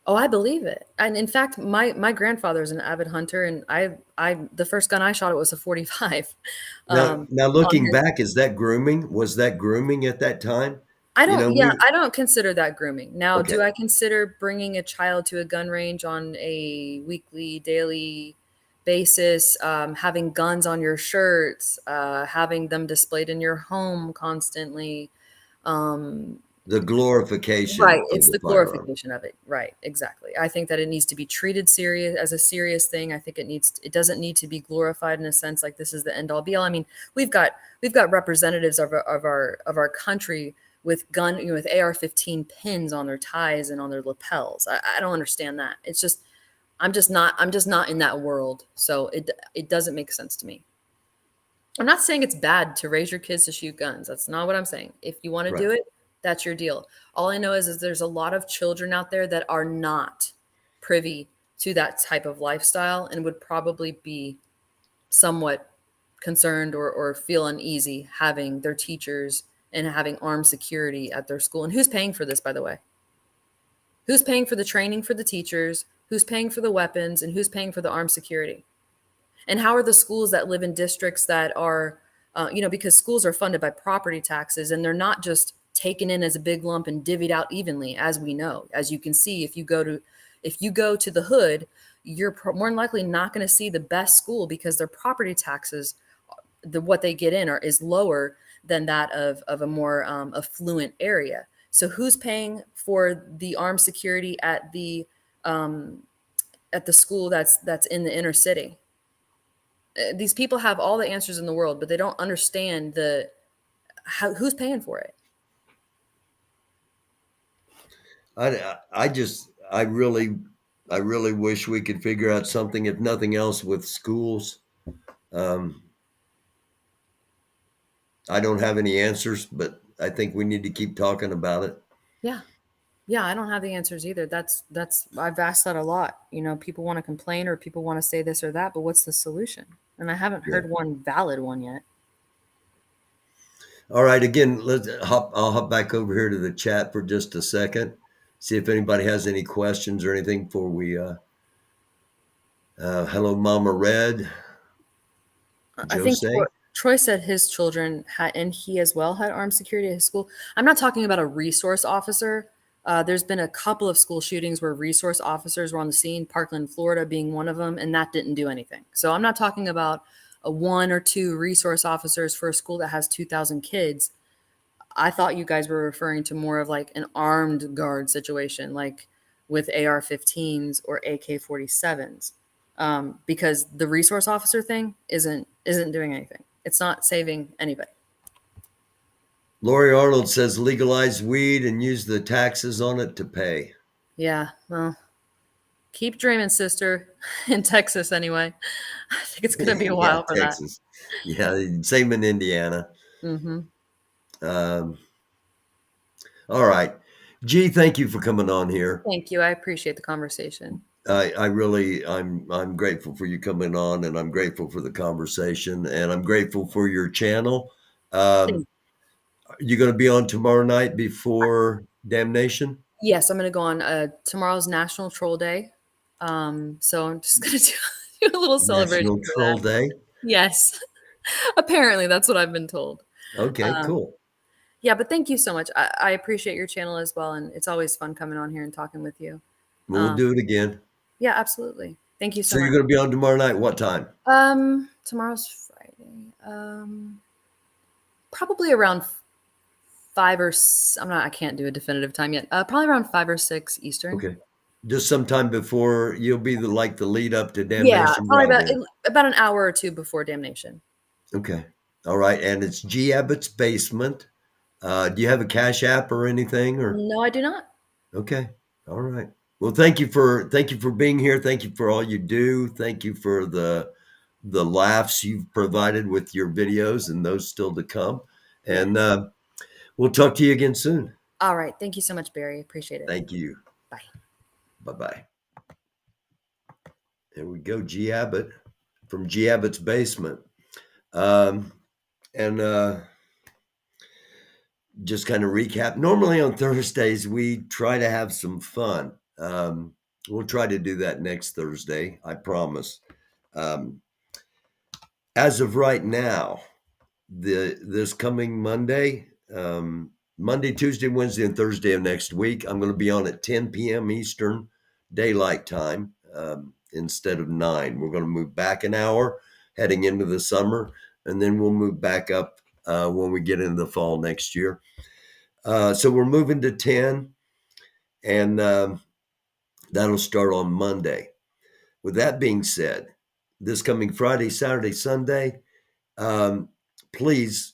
Oh, I believe it. And in fact, my grandfather is an avid hunter, and I the first gun I shot it was a .45. Now looking back, is that grooming? Was that grooming at that time? I don't consider that grooming. Now, Okay. do I consider bringing a child to a gun range on a weekly, daily basis, having guns on your shirts, having them displayed in your home constantly? The glorification. Right. It's the glorification of it. Right. Exactly. I think that it needs to be treated as a serious thing. I think it doesn't need to be glorified in a sense like this is the end all be all. I mean, we've got representatives of our country with with AR-15 pins on their ties and on their lapels. I don't understand that. It's just, I'm just not in that world. So it doesn't make sense to me. I'm not saying it's bad to raise your kids to shoot guns. That's not what I'm saying. If you want to do it, that's your deal. All I know is there's a lot of children out there that are not privy to that type of lifestyle and would probably be somewhat concerned or feel uneasy having their teachers and having armed security at their school. And who's paying for this, by the way? Who's paying for the training for the teachers? Who's paying for the weapons? And who's paying for the armed security? And how are the schools that live in districts that are, because schools are funded by property taxes, and they're not just taken in as a big lump and divvied out evenly, as we know. As you can see, if you go to the hood, you're more than likely not going to see the best school because their property taxes, what they get in is lower than that of a more affluent area. So who's paying for the armed security at the school that's in the inner city? These people have all the answers in the world, but they don't understand who's paying for it. I really wish we could figure out something, if nothing else, with schools. I don't have any answers, but I think we need to keep talking about it. Yeah, I don't have the answers either. I've asked that a lot. People want to complain or people want to say this or that, but what's the solution? And I haven't heard one valid one yet. All right, again, I'll hop back over here to the chat for just a second. See if anybody has any questions or anything before we hello, Mama Red. I Joe think say? Troy said his children had, and he as well had armed security at his school. I'm not talking about a resource officer. There's been a couple of school shootings where resource officers were on the scene, Parkland, Florida being one of them, and that didn't do anything. So I'm not talking about a one or two resource officers for a school that has 2,000 kids. I thought you guys were referring to more of like an armed guard situation, like with AR-15s or AK-47s, because the resource officer thing isn't doing anything. It's not saving anybody. Lori Arnold says legalize weed and use the taxes on it to pay. Yeah, well, keep dreaming, sister. In Texas, anyway. I think it's gonna be a Yeah, while for Texas. Yeah, same in Indiana. that. Hmm. All right. G, thank you for coming on here. Thank you. I appreciate the conversation. I'm grateful for you coming on, and I'm grateful for the conversation, and I'm grateful for your channel. You going to be on tomorrow night before Damnation? Yes, I'm gonna go on. Tomorrow's National Troll Day, so I'm just gonna do a little celebration National for Troll that. Day. Yes, apparently that's what I've been told. Okay, Um, cool. yeah, but thank you so much. I appreciate your channel as well, and it's always fun coming on here and talking with you. We'll do it again. Yeah, absolutely. Thank you so So you're much. going to be on tomorrow night. What time? Tomorrow's Friday. Probably around I can't do a definitive time yet. Probably around 5 or 6 Eastern. Okay. Just sometime before you'll be the lead up to Yeah, Damnation. probably Drive-In. about an hour or two before Damnation. Okay. All right. And it's G Abbott's Basement. Do you have a Cash App or anything? Or No, I do not. okay. All right. Well, thank you for being here. Thank you for all you do. Thank you for the laughs you've provided with your videos and those still to come. And we'll talk to you again soon. All right. Thank you so much, Barry. Appreciate it. Thank you. Bye. Bye-bye. There we go. G Abbott from G Abbott's Basement. And just kind of recap. Normally on Thursdays, we try to have some fun. We'll try to do that next Thursday. I promise. As of right now, this coming Monday, Monday, Tuesday, Wednesday, and Thursday of next week, I'm going to be on at 10 p.m. Eastern Daylight Time instead of 9. We're going to move back an hour heading into the summer, and then we'll move back up when we get into the fall next year. So we're moving to 10, and that'll start on Monday. With that being said, this coming Friday, Saturday, Sunday, please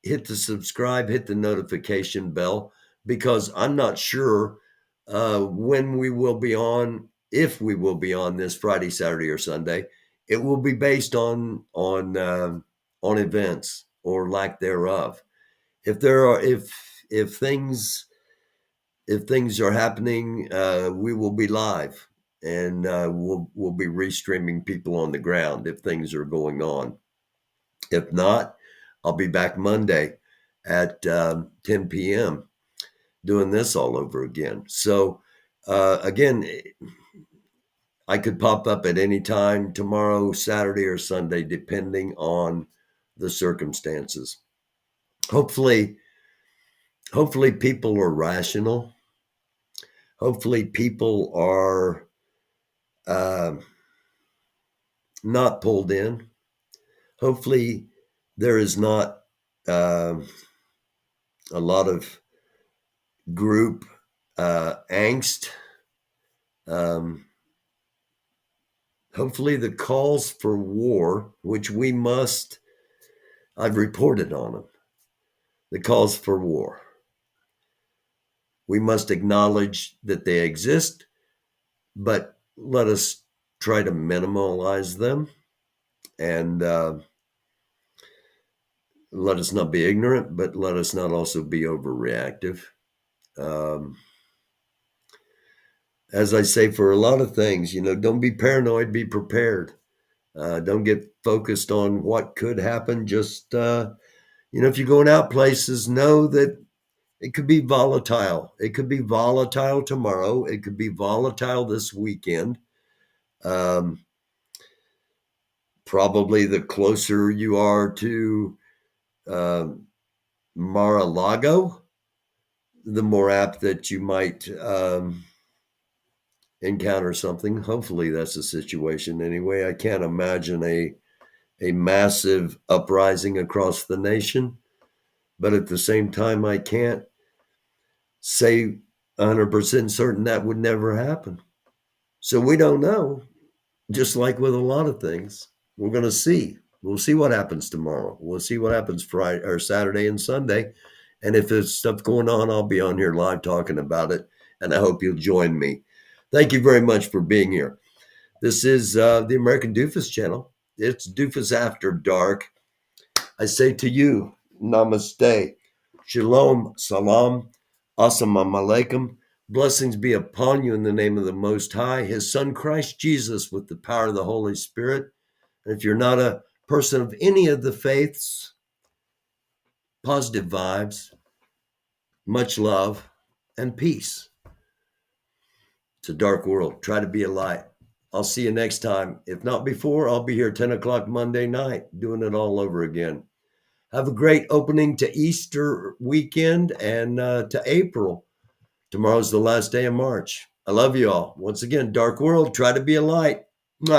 hit the subscribe, hit the notification bell, because I'm not sure when we will be on, if we will be on this Friday, Saturday, or Sunday. It will be based on events or lack thereof. If things are happening, we will be live, and we'll be restreaming people on the ground if things are going on. If not, I'll be back Monday at 10 p.m. doing this all over again. So again, I could pop up at any time tomorrow, Saturday, or Sunday, depending on the circumstances. Hopefully people are rational. Hopefully people are not pulled in. Hopefully there is not a lot of group angst. Hopefully the calls for war, which I've reported on them, the calls for war. We must acknowledge that they exist, but let us try to minimize them, and let us not be ignorant, but let us not also be overreactive. As I say, for a lot of things, don't be paranoid, be prepared. Don't get focused on what could happen. Just, if you're going out places, know that it could be volatile. It could be volatile tomorrow. It could be volatile this weekend. probably the closer you are to Mar-a-Lago, the more apt that you might encounter something. Hopefully that's the situation anyway. I can't imagine a massive uprising across the nation, but at the same time, I can't say 100% certain that would never happen. So we don't know. Just like with a lot of things, we're going to see. We'll see what happens tomorrow. We'll see what happens Friday or Saturday and Sunday. And if there's stuff going on, I'll be on here live talking about it. And I hope you'll join me. Thank you very much for being here. This is the American Doofus channel. It's Doofus After Dark. I say to you, namaste, shalom, salam, assalamu alaikum. Blessings be upon you in the name of the Most High, His Son, Christ Jesus, with the power of the Holy Spirit. And if you're not a person of any of the faiths, positive vibes, much love, and peace. It's a dark world. Try to be a light. I'll see you next time. If not before, I'll be here 10 o'clock Monday night, doing it all over again. Have a great opening to Easter weekend and to April. Tomorrow's the last day of March. I love you all. Once again, dark world, try to be a light.